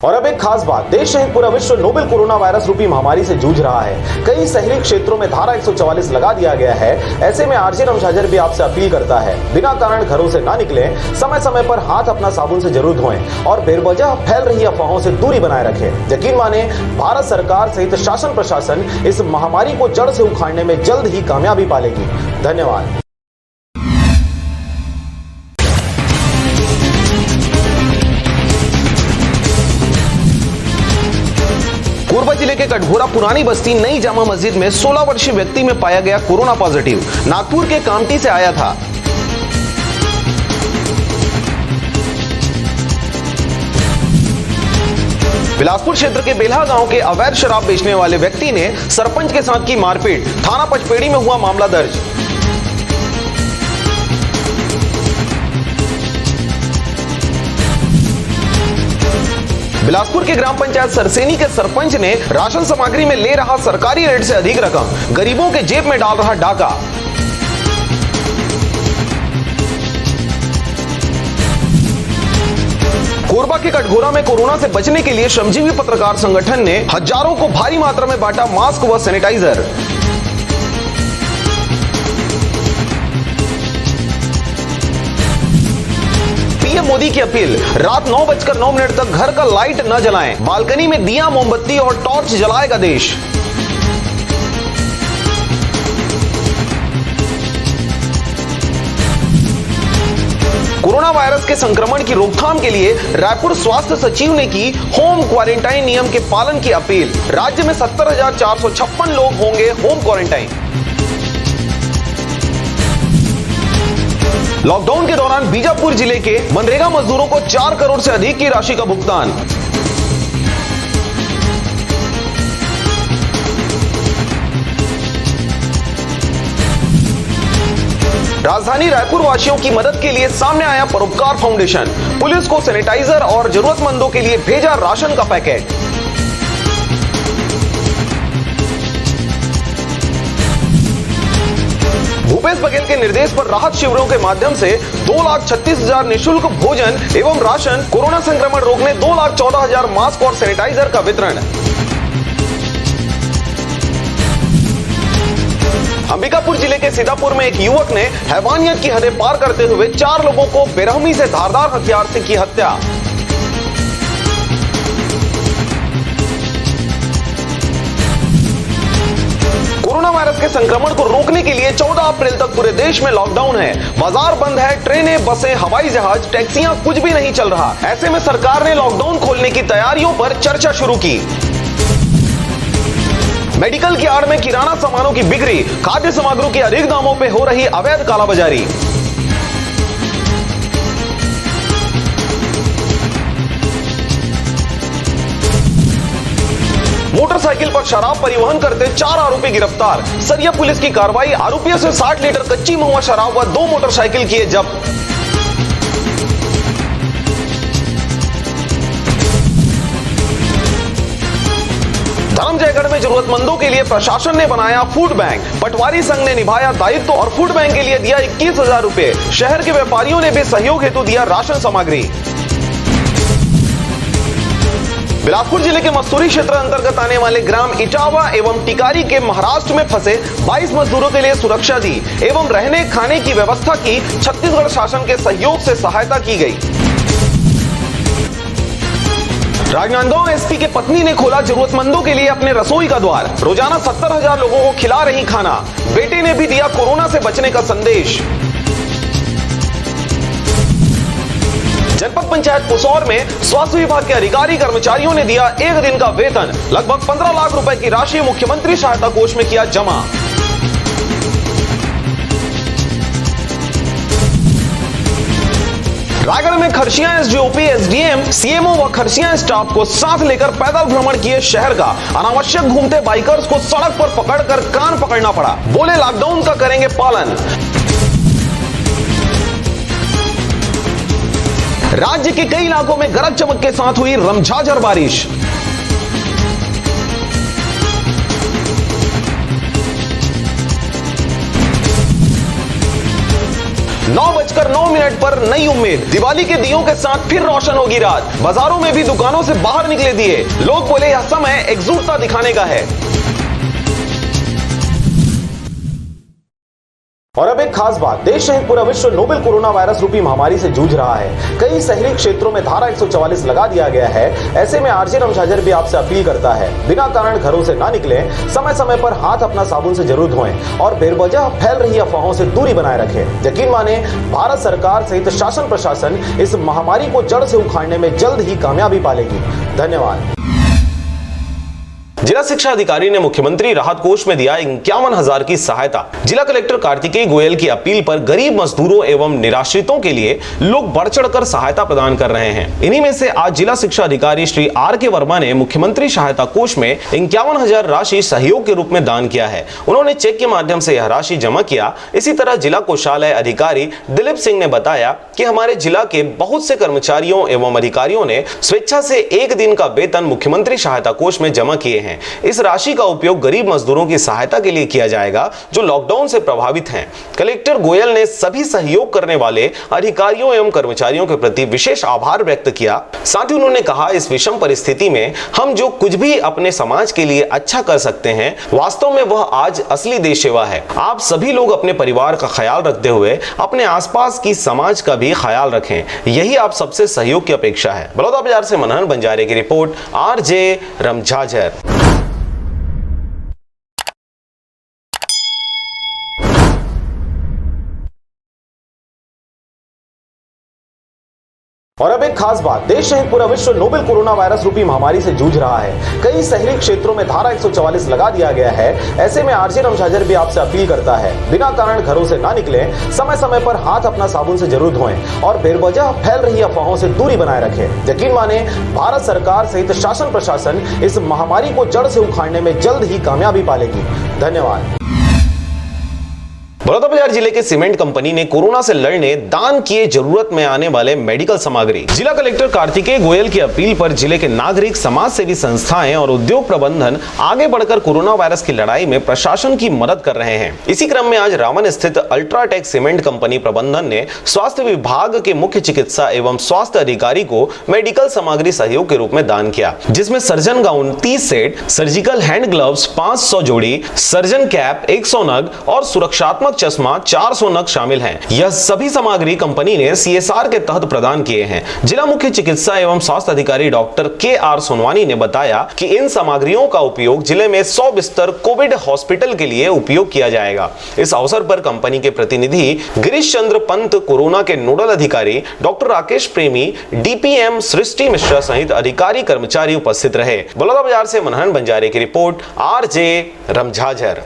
[SPEAKER 5] और अब एक खास बात, देश सहित पूरा विश्व नोवेल कोरोना वायरस रूपी महामारी से जूझ रहा है। कई शहरी क्षेत्रों में धारा 144 लगा दिया गया है। ऐसे में आरजे रमझाजर भी आपसे अपील करता है, बिना कारण घरों से ना निकलें, समय समय पर हाथ अपना साबुन से जरूर धोएं और बेवजह फैल रही अफवाहों से दूरी बनाए रखें। यकीन माने, भारत सरकार सहित शासन प्रशासन इस महामारी को जड़ से उखाड़ने में जल्द ही कामयाबी पालेगी। धन्यवाद। कोरबा जिले के कटघोरा पुरानी बस्ती नई जामा मस्जिद में 16 वर्षीय व्यक्ति में पाया गया कोरोना पॉजिटिव। नागपुर के कामटी से आया था। बिलासपुर क्षेत्र के बेल्हा गांव के अवैध शराब बेचने वाले व्यक्ति ने सरपंच के साथ की मारपीट। थाना पचपेड़ी में हुआ मामला दर्ज। बिलासपुर के ग्राम पंचायत सरसेनी के सरपंच ने राशन सामग्री में ले रहा सरकारी रेट से अधिक रकम, गरीबों के जेब में डाल रहा डाका। कोरबा के कटघोरा में कोरोना से बचने के लिए श्रमजीवी पत्रकार संगठन ने हजारों को भारी मात्रा में बांटा मास्क व सैनिटाइजर। पीएम मोदी की अपील, रात 9:09 तक घर का लाइट न जलाएं, बालकनी में दिया, मोमबत्ती और टॉर्च जलाएगा देश। कोरोना वायरस के संक्रमण की रोकथाम के लिए रायपुर स्वास्थ्य सचिव ने की होम क्वारंटाइन नियम के पालन की अपील। राज्य में 70,456 लोग होंगे होम क्वारंटाइन। लॉकडाउन के दौरान बीजापुर जिले के मनरेगा मजदूरों को 4 करोड़ से अधिक की राशि का भुगतान। राजधानी रायपुर वासियों की मदद के लिए सामने आया परोपकार फाउंडेशन। पुलिस को सैनिटाइजर और जरूरतमंदों के लिए भेजा राशन का पैकेट। भूपेश बघेल के निर्देश पर राहत शिविरों के माध्यम से 2,36,000 निःशुल्क भोजन एवं राशन, कोरोना संक्रमण रोकने 2,14,000 मास्क और सैनिटाइजर का वितरण। अंबिकापुर जिले के सीतापुर में एक युवक ने हैवानियत की हदें पार करते हुए 4 लोगों को बेरहमी से धारदार हथियार से की हत्या। कोरोना वायरस के संक्रमण को रोकने के लिए 14 अप्रैल तक पूरे देश में लॉकडाउन है। बाजार बंद है, ट्रेनें, बसें, हवाई जहाज, टैक्सियां, कुछ भी नहीं चल रहा। ऐसे में सरकार ने लॉकडाउन खोलने की तैयारियों पर चर्चा शुरू की। मेडिकल की आड़ में किराना सामानों की बिक्री, खाद्य सामग्रियों के अधिक दामों पे हो रही अवैध कालाबाजारी। मोटरसाइकिल पर शराब परिवहन करते 4 आरोपी गिरफ्तार। सरिया पुलिस की कार्रवाई, आरोपियों से 60 लीटर कच्ची महुआ शराब व 2 मोटरसाइकिल किए जब्त। धर्मजयगढ़ में जरूरतमंदों के लिए प्रशासन ने बनाया फूड बैंक। पटवारी संघ ने निभाया दायित्व और फूड बैंक के लिए दिया 21,000 रुपए। शहर के व्यापारियों ने भी सहयोग हेतु दिया राशन सामग्री। बिलासपुर जिले के मस्तूरी क्षेत्र अंतर्गत आने वाले ग्राम इटावा एवं टिकारी के महाराष्ट्र में फंसे 22 मजदूरों के लिए सुरक्षा दी एवं रहने खाने की व्यवस्था की। छत्तीसगढ़ शासन के सहयोग से सहायता की गई। राजनांदगांव एसपी के पत्नी ने खोला जरूरतमंदों के लिए अपने रसोई का द्वार। रोजाना 70,000 लोगों को खिला रही खाना। बेटे ने भी दिया कोरोना से बचने का संदेश। जनपद पंचायत पुसौर में स्वास्थ्य विभाग के अधिकारी कर्मचारियों ने दिया 1 दिन का वेतन। लगभग 15 लाख रुपए की राशि मुख्यमंत्री सहायता कोष में किया जमा। रायगढ़ में खरसिया एसडीओपी, एसडीएम, सीएमओ व खरसिया स्टाफ को साथ लेकर पैदल भ्रमण किए शहर का। अनावश्यक घूमते बाइकर्स को सड़क पर पकड़कर कान पकड़ना पड़ा। बोले लॉकडाउन का करेंगे पालन। राज्य के कई इलाकों में गरज चमक के साथ हुई रमझाझर बारिश। नौ 9:09 पर नई उम्मीद। दिवाली के दियों के साथ फिर रोशन होगी रात। बाजारों में भी दुकानों से बाहर निकले दिए। लोग बोले यह समय एकजुटता दिखाने का है। और अब एक खास बात, देश सहित पूरा विश्व नोवेल कोरोना वायरस रूपी महामारी से जूझ रहा है। कई शहरी क्षेत्रों में धारा 144 लगा दिया गया है। ऐसे में आरजे रमझाझर भी आपसे अपील करता है, बिना कारण घरों से ना निकलें, समय समय पर हाथ अपना साबुन से जरूर धोएं और बेवजह फैल रही अफवाहों से दूरी बनाए रखें। यकीन माने, भारत सरकार सहित शासन प्रशासन इस महामारी को जड़ से उखाड़ने में जल्द ही कामयाबी पालेगी। धन्यवाद। जिला शिक्षा अधिकारी ने मुख्यमंत्री राहत कोष में दिया 51,000 की सहायता। जिला कलेक्टर कार्तिकेय गोयल की अपील पर गरीब मजदूरों एवं निराश्रितों के लिए लोग बढ़ चढ़कर सहायता प्रदान कर रहे हैं। इन्हीं में से आज जिला शिक्षा अधिकारी श्री R.K. वर्मा ने मुख्यमंत्री सहायता कोष में 51,000 राशि सहयोग के रूप में दान किया है। उन्होंने चेक के माध्यम से यह राशि जमा किया। इसी तरह जिला कोषालय अधिकारी दिलीप सिंह ने बताया कि हमारे जिला के बहुत से कर्मचारियों एवं अधिकारियों ने स्वेच्छा से एक दिन का वेतन मुख्यमंत्री सहायता कोष में जमा किए हैं। इस राशि का उपयोग गरीब मजदूरों की सहायता के लिए किया जाएगा जो लॉकडाउन से प्रभावित हैं। कलेक्टर गोयल ने सभी सहयोग करने वाले अधिकारियों एवं कर्मचारियों के प्रति विशेष आभार व्यक्त किया। साथ ही उन्होंने कहा, इस विषम परिस्थिति में हम जो कुछ भी अपने समाज के लिए अच्छा कर सकते हैं, वास्तव में वह आज असली देश सेवा है। आप सभी लोग अपने परिवार का ख्याल रखते हुए अपने आसपास की समाज का भी ख्याल रखें, यही आप सबसे सहयोग की अपेक्षा है। बलौदा बाजार से मनहन बंजारे की रिपोर्ट, R.J. रमझाझर। और अब एक खास बात, देश सहित पूरा विश्व नोवेल कोरोना वायरस रूपी महामारी से जूझ रहा है। कई शहरी क्षेत्रों में धारा 144 लगा दिया गया है। ऐसे में R.J. रमझाझर भी आपसे अपील करता है, बिना कारण घरों से ना निकलें, समय समय पर हाथ अपना साबुन से जरूर धोएं और बेवजह फैल रही अफवाहों से दूरी बनाए रखें। यकीन माने, भारत सरकार सहित शासन प्रशासन इस महामारी को जड़ से उखाड़ने में जल्द ही कामयाबी पालेगी। धन्यवाद। बलौदाबाजार जिले के सीमेंट कंपनी ने कोरोना से लड़ने दान किए जरूरत में आने वाले मेडिकल सामग्री। जिला कलेक्टर कार्तिकेय गोयल की अपील पर जिले के नागरिक, समाज सेवी संस्थाएं और उद्योग प्रबंधन आगे बढ़कर कोरोना वायरस की लड़ाई में प्रशासन की मदद कर रहे हैं। इसी क्रम में आज रावण स्थित अल्ट्राटेक सीमेंट कंपनी प्रबंधन ने स्वास्थ्य विभाग के मुख्य चिकित्सा एवं स्वास्थ्य अधिकारी को मेडिकल सामग्री सहयोग के रूप में दान किया, जिसमें surgeon gown 30 set, surgical hand gloves 500 जोड़ी, सर्जन कैप 100 नग और सुरक्षात्मक चश्मा 400 नग शामिल हैं। यह सभी सामग्री कंपनी ने CSR के तहत प्रदान किए हैं। जिला मुख्य चिकित्सा एवं स्वास्थ्य अधिकारी डॉक्टर K.R. सोनवानी ने बताया कि इन सामग्रियों का उपयोग जिले में 100 बिस्तर कोविड हॉस्पिटल के लिए उपयोग किया जाएगा। इस अवसर पर कंपनी के प्रतिनिधि गिरीश चंद्र पंत, कोरोना के नोडल अधिकारी डॉक्टर राकेश प्रेमी, DPM सृष्टि मिश्रा सहित अधिकारी कर्मचारी उपस्थित रहे। बलौदाबाजार से मनहन बंजारे की रिपोर्ट, R.J. रमझाझर।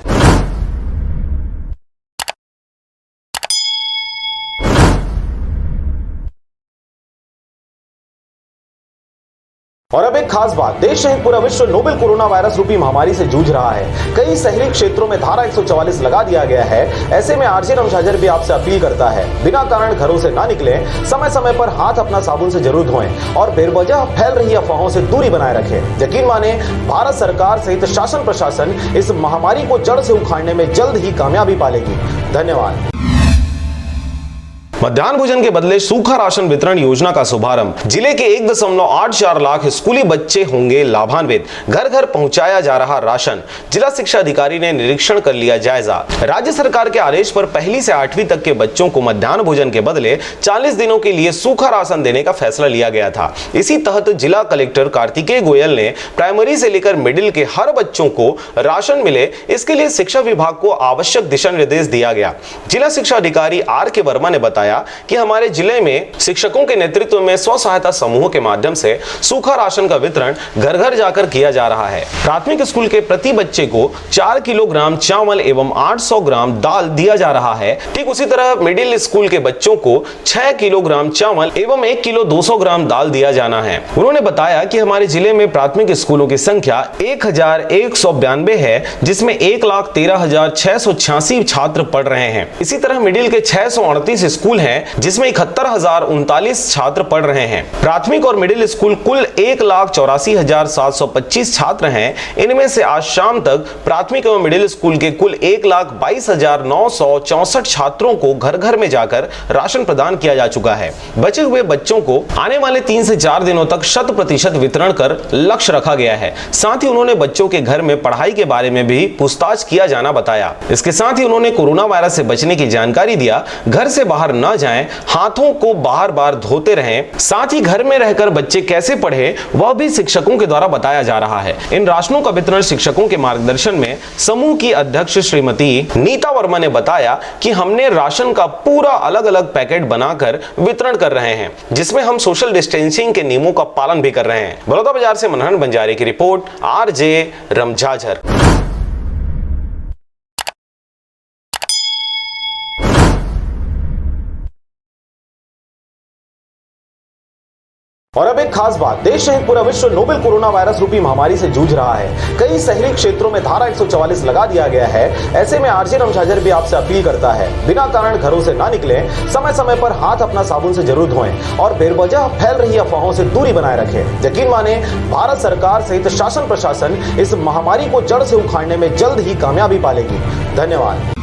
[SPEAKER 5] और अब एक खास बात, देश सहित पूरा विश्व नोवेल कोरोना वायरस रूपी महामारी से जूझ रहा है। कई शहरी क्षेत्रों में धारा 144 लगा दिया गया है। ऐसे में R.J. रमझाझर भी आपसे अपील करता है, बिना कारण घरों से ना निकलें, समय समय पर हाथ अपना साबुन से जरूर धोएं और बेवजह फैल रही अफवाहों से दूरी बनाए रखें। यकीन माने, भारत सरकार सहित शासन प्रशासन इस महामारी को जड़ से उखाड़ने में जल्द ही कामयाबी पालेगी। धन्यवाद। मध्याह्न भोजन के बदले सूखा राशन वितरण योजना का शुभारंभ। जिले के 1.84 लाख स्कूली बच्चे होंगे लाभान्वित। घर घर पहुंचाया जा रहा राशन। जिला शिक्षा अधिकारी ने निरीक्षण कर लिया जायजा। राज्य सरकार के आदेश पर 1ली से 8वीं तक के बच्चों को मध्याह्न भोजन के बदले 40 दिनों के लिए सूखा राशन देने का फैसला लिया गया था। इसी तहत जिला कलेक्टर कार्तिकेय गोयल ने प्राइमरी से लेकर मिडिल के हर बच्चों को राशन मिले, इसके लिए शिक्षा विभाग को आवश्यक दिशा निर्देश दिया गया। जिला शिक्षा अधिकारी R.K. वर्मा ने बताया कि हमारे जिले में शिक्षकों के नेतृत्व में स्व सहायता समूहों के माध्यम से सूखा राशन का वितरण घर घर जाकर किया जा रहा है। प्राथमिक स्कूल के प्रति बच्चे को 4 किलोग्राम चावल एवं 800 ग्राम दाल दिया जा रहा है। ठीक उसी तरह मिडिल स्कूल के बच्चों को 6 किलोग्राम चावल एवं 1 किलो 200 ग्राम दाल दिया जाना है। उन्होंने बताया कि हमारे जिले में प्राथमिक स्कूलों की संख्या 1192 है, जिसमें 1,13,686 छात्र पढ़ रहे हैं। इसी तरह मिडिल के 638 स्कूल हैं, जिसमें 71,039 छात्र पढ़ रहे हैं। प्राथमिक और मिडिल स्कूल कुल 1,84,725 छात्र हैं। इनमें से आज शाम तक प्राथमिक एवं मिडिल स्कूल के कुल 1,22,964 छात्रों को घर घर में जाकर राशन प्रदान किया जा चुका है। बचे हुए बच्चों को आने वाले 3 से 4 दिनों तक 100% वितरण कर लक्ष्य रखा गया है। साथ ही उन्होंने बच्चों के घर में पढ़ाई के बारे में भी पूछताछ किया जाना बताया। इसके साथ ही उन्होंने कोरोना वायरस से बचने की जानकारी दिया। घर से बाहर न न जाएं, हाथों को बार बार धोते रहें। साथ ही घर में रहकर बच्चे कैसे पढ़े वह भी शिक्षकों के द्वारा बताया जा रहा है। इन राशनों का वितरण शिक्षकों के मार्गदर्शन में समूह की अध्यक्ष श्रीमती नीता वर्मा ने बताया कि हमने राशन का पूरा अलग अलग पैकेट बनाकर वितरण कर रहे हैं, जिसमें हम सोशल डिस्टेंसिंग के नियमों का पालन भी कर रहे हैं। बड़ौदा बाजार से मनहर बंजारे की रिपोर्ट, आरजे रमझाझर। और अब एक खास बात, देश सहित पूरा विश्व नोवेल कोरोना वायरस रूपी महामारी से जूझ रहा है। कई शहरी क्षेत्रों में धारा 144 लगा दिया गया है। ऐसे में आरजे रमझाझर भी आपसे अपील करता है, बिना कारण घरों से ना निकलें, समय समय पर हाथ अपना साबुन से जरूर धोएं और बेवजह फैल रही अफवाहों से दूरी बनाए रखें। यकीन माने, भारत सरकार सहित शासन प्रशासन इस महामारी को जड़ से उखाड़ने में जल्द ही कामयाबी पालेगी। धन्यवाद।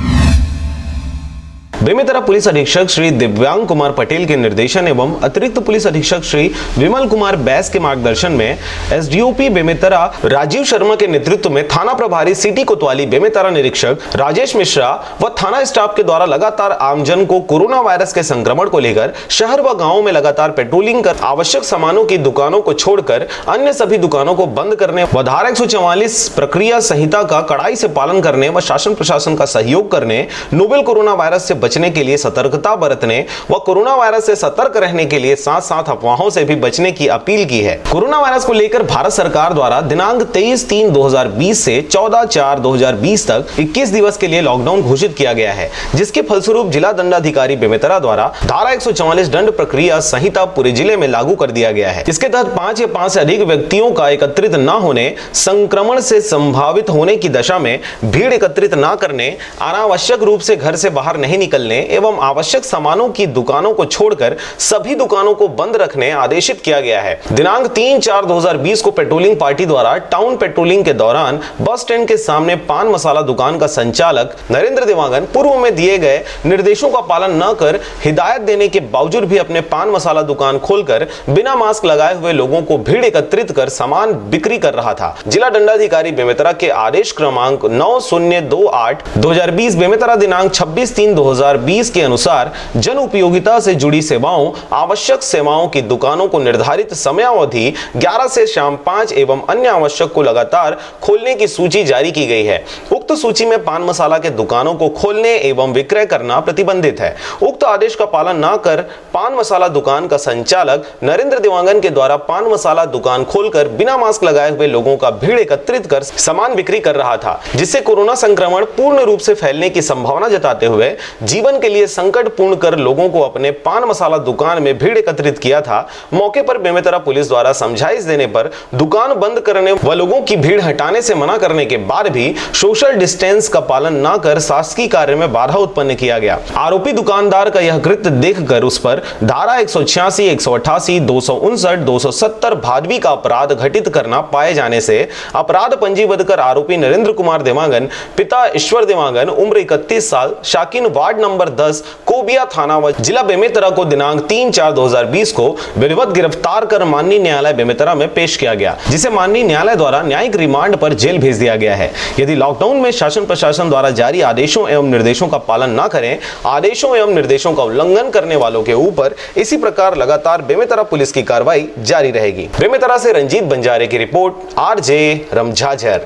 [SPEAKER 5] बेमेतरा पुलिस अधीक्षक श्री दिव्यांग कुमार पटेल के निर्देशन एवं अतिरिक्त पुलिस अधीक्षक श्री विमल कुमार बैस के मार्गदर्शन में एसडीओपी बेमेतरा राजीव शर्मा के नेतृत्व में थाना प्रभारी सिटी कोतवाली बेमेतरा निरीक्षक राजेश मिश्रा व थाना स्टाफ के द्वारा लगातार आमजन को कोरोना वायरस के संक्रमण को लेकर शहर व गाँव में लगातार पेट्रोलिंग कर आवश्यक सामानों की दुकानों को छोड़कर अन्य सभी दुकानों को बंद करने व धारा 144 प्रक्रिया संहिता का कड़ाई से पालन करने व शासन प्रशासन का सहयोग करने, नोवेल कोरोना वायरस से बचने के लिए सतर्कता बरतने व कोरोना वायरस से सतर्क रहने के लिए साथ साथ अफवाहों से भी बचने की अपील की है। कोरोना वायरस को लेकर भारत सरकार द्वारा दिनांक 23/3/2020 से 14/4/2020 तक 21 दिवस के लिए लॉकडाउन घोषित किया गया है, जिसके फलस्वरूप जिला दंडाधिकारी बेमेतरा द्वारा धारा 144 दंड प्रक्रिया संहिता पूरे जिले में लागू कर दिया गया है। इसके तहत 5 या 5 से अधिक व्यक्तियों का एकत्रित न होने, संक्रमण से संभावित होने की दशा में भीड़ एकत्रित न करने, अनावश्यक रूप से घर से बाहर नहीं निकलने एवं आवश्यक सामानों की दुकानों को छोड़कर सभी दुकानों को बंद रखने आदेशित किया गया है। दिनांक 3/4/2020 को पेट्रोलिंग पार्टी द्वारा टाउन पेट्रोलिंग के दौरान बस स्टैंड के सामने पान मसाला दुकान का संचालक नरेंद्र देवांगन पूर्व में दिए गए निर्देशों का पालन न कर हिदायत देने के बावजूद भी अपने पान मसाला दुकान खोलकर बिना मास्क लगाए हुए लोगों को भीड़ एकत्रित कर सामान बिक्री कर रहा था। जिला दंडाधिकारी बेमेतरा के आदेश क्रमांक 9028/2020 बेमेतरा दिनांक 26/3/2020 के अनुसार जन उपयोगिता से जुड़ी सेवाओं, आवश्यक सेवाओं की दुकानों को निर्धारित समयावधि 11 से शाम 5 एवं अन्य आवश्यक को लगातार खोलने की सूची जारी की गई है। उक्त सूची में पान मसाला के दुकानों को खोलने एवं विक्रय करना प्रतिबंधित है। उक्त आदेश का पालन न कर पान मसाला दुकान का संचालक नरेंद्र देवांगन के द्वारा पान मसाला दुकान खोलकर बिना मास्क लगाए हुए लोगों का भीड़ एकत्रित कर सामान बिक्री कर रहा था, जिससे कोरोना संक्रमण पूर्ण रूप से फैलने की संभावना जताते हुए जीवन के लिए संकटपूर्ण कर लोगों को अपने पान मसाला दुकान में भीड़ एकत्रित किया था। मौके पर बेमेतरा पुलिस द्वारा समझाइश देने पर दुकान बंद करने व लोगों की भीड़ हटाने से मना करने के बाद भी सोशल डिस्टेंस का पालन न कर शासकीय कार्य में बाधा उत्पन्न किया गया। आरोपी दुकानदार का यह कृत्य देखकर उस पर धारा 186, 188, 259, 270 भादवी का अपराध घटित करना पाए जाने से अपराध पंजीबद्ध कर आरोपी नरेंद्र कुमार देवांगन, पिता ईश्वर देवांगन, उम्र 31 साल, शाकिन वार्ड नंबर 10 कोबिया थाना व जिला बेमेतरा को दिनांक 3/4/2020 को विधिवत गिरफ्तार कर माननीय न्यायालय बेमेतरा में पेश किया गया, जिसे माननीय न्यायालय द्वारा न्यायिक रिमांड पर जेल भेज दिया गया है। यदि लॉकडाउन में शासन प्रशासन द्वारा जारी आदेशों एवं निर्देशों का पालन न करें, आदेशों एवं निर्देशों का उल्लंघन करने वालों के ऊपर इसी प्रकार लगातार बेमेतरा पुलिस की कार्रवाई जारी रहेगी। बेमेतरा से रंजीत बंजारे की रिपोर्ट, आरजे रमझाझर।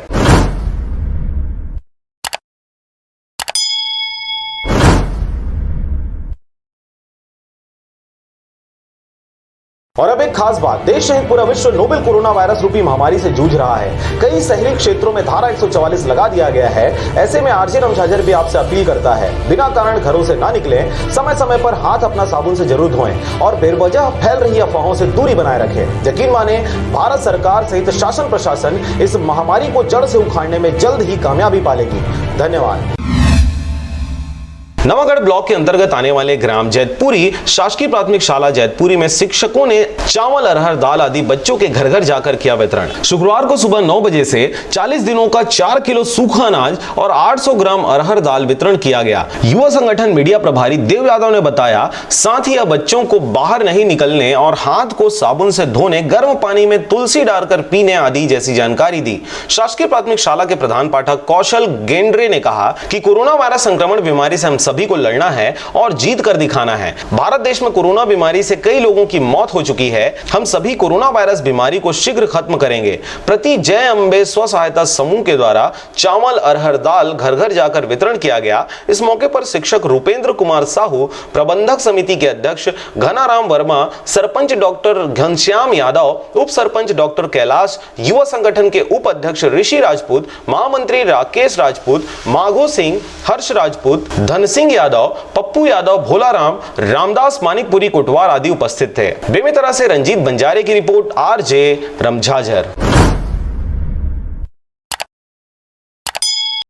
[SPEAKER 5] और अब एक खास बात, देश सहित पूरा विश्व नोवेल कोरोना वायरस रूपी महामारी से जूझ रहा है। कई शहरी क्षेत्रों में धारा 144 लगा दिया गया है। ऐसे में आरजे रमझाझर भी आपसे अपील करता है, बिना कारण घरों से ना निकलें, समय समय पर हाथ अपना साबुन से जरूर धोएं और बेवजह फैल रही अफवाहों से दूरी बनाए रखें। यकीन माने, भारत सरकार सहित शासन प्रशासन इस महामारी को जड़ से उखाड़ने में जल्द ही कामयाबी पालेगी। धन्यवाद। नवागढ़ ब्लॉक के अंतर्गत आने वाले ग्राम जैतपुरी शासकीय प्राथमिक शाला जैतपुरी में शिक्षकों ने चावल, अरहर दाल आदि बच्चों के घर घर जाकर किया वितरण। शुक्रवार को सुबह 9 बजे से 40 दिनों का 4 किलो सूखा अनाज और 800 ग्राम अरहर दाल वितरण किया गया। युवा संगठन मीडिया प्रभारी देव यादव ने बताया, साथ ही बच्चों को बाहर नहीं निकलने और हाथ को साबुन से धोने, गर्म पानी में तुलसी डालकर पीने आदि जैसी जानकारी दी। शासकीय प्राथमिक शाला के प्रधान पाठक कौशल गेंड्रे ने कहा कि कोरोना वायरस संक्रमण बीमारी से हम सभी को लड़ना है और जीत कर दिखाना है। भारत देश में कोरोना बीमारी से कई लोगों की मौत हो चुकी है। हम सभी कोरोना वायरस बीमारी को शीघ्र खत्म करेंगे। प्रति जय अंबे स्व सहायता समूह के द्वारा चावल अरहर दाल घर घर जाकर वितरण किया गया। इस मौके पर शिक्षक रूपेंद्र कुमार साहू, प्रबंधक समिति के अध्यक्ष घनाराम वर्मा, सरपंच डॉक्टर घनश्याम यादव, उप सरपंच डॉक्टर कैलाश, युवा संगठन के उप अध्यक्ष ऋषि राजपूत, महामंत्री राकेश राजपूत, माघो सिंह, हर्ष राजपूत, धन सिंह यादव, पप्पू यादव, भोलाराम, रामदास मानिकपुरी कोटवार आदि उपस्थित थे। बेमेतरा से रंजीत बंजारे की रिपोर्ट, आरजे रमझाझर।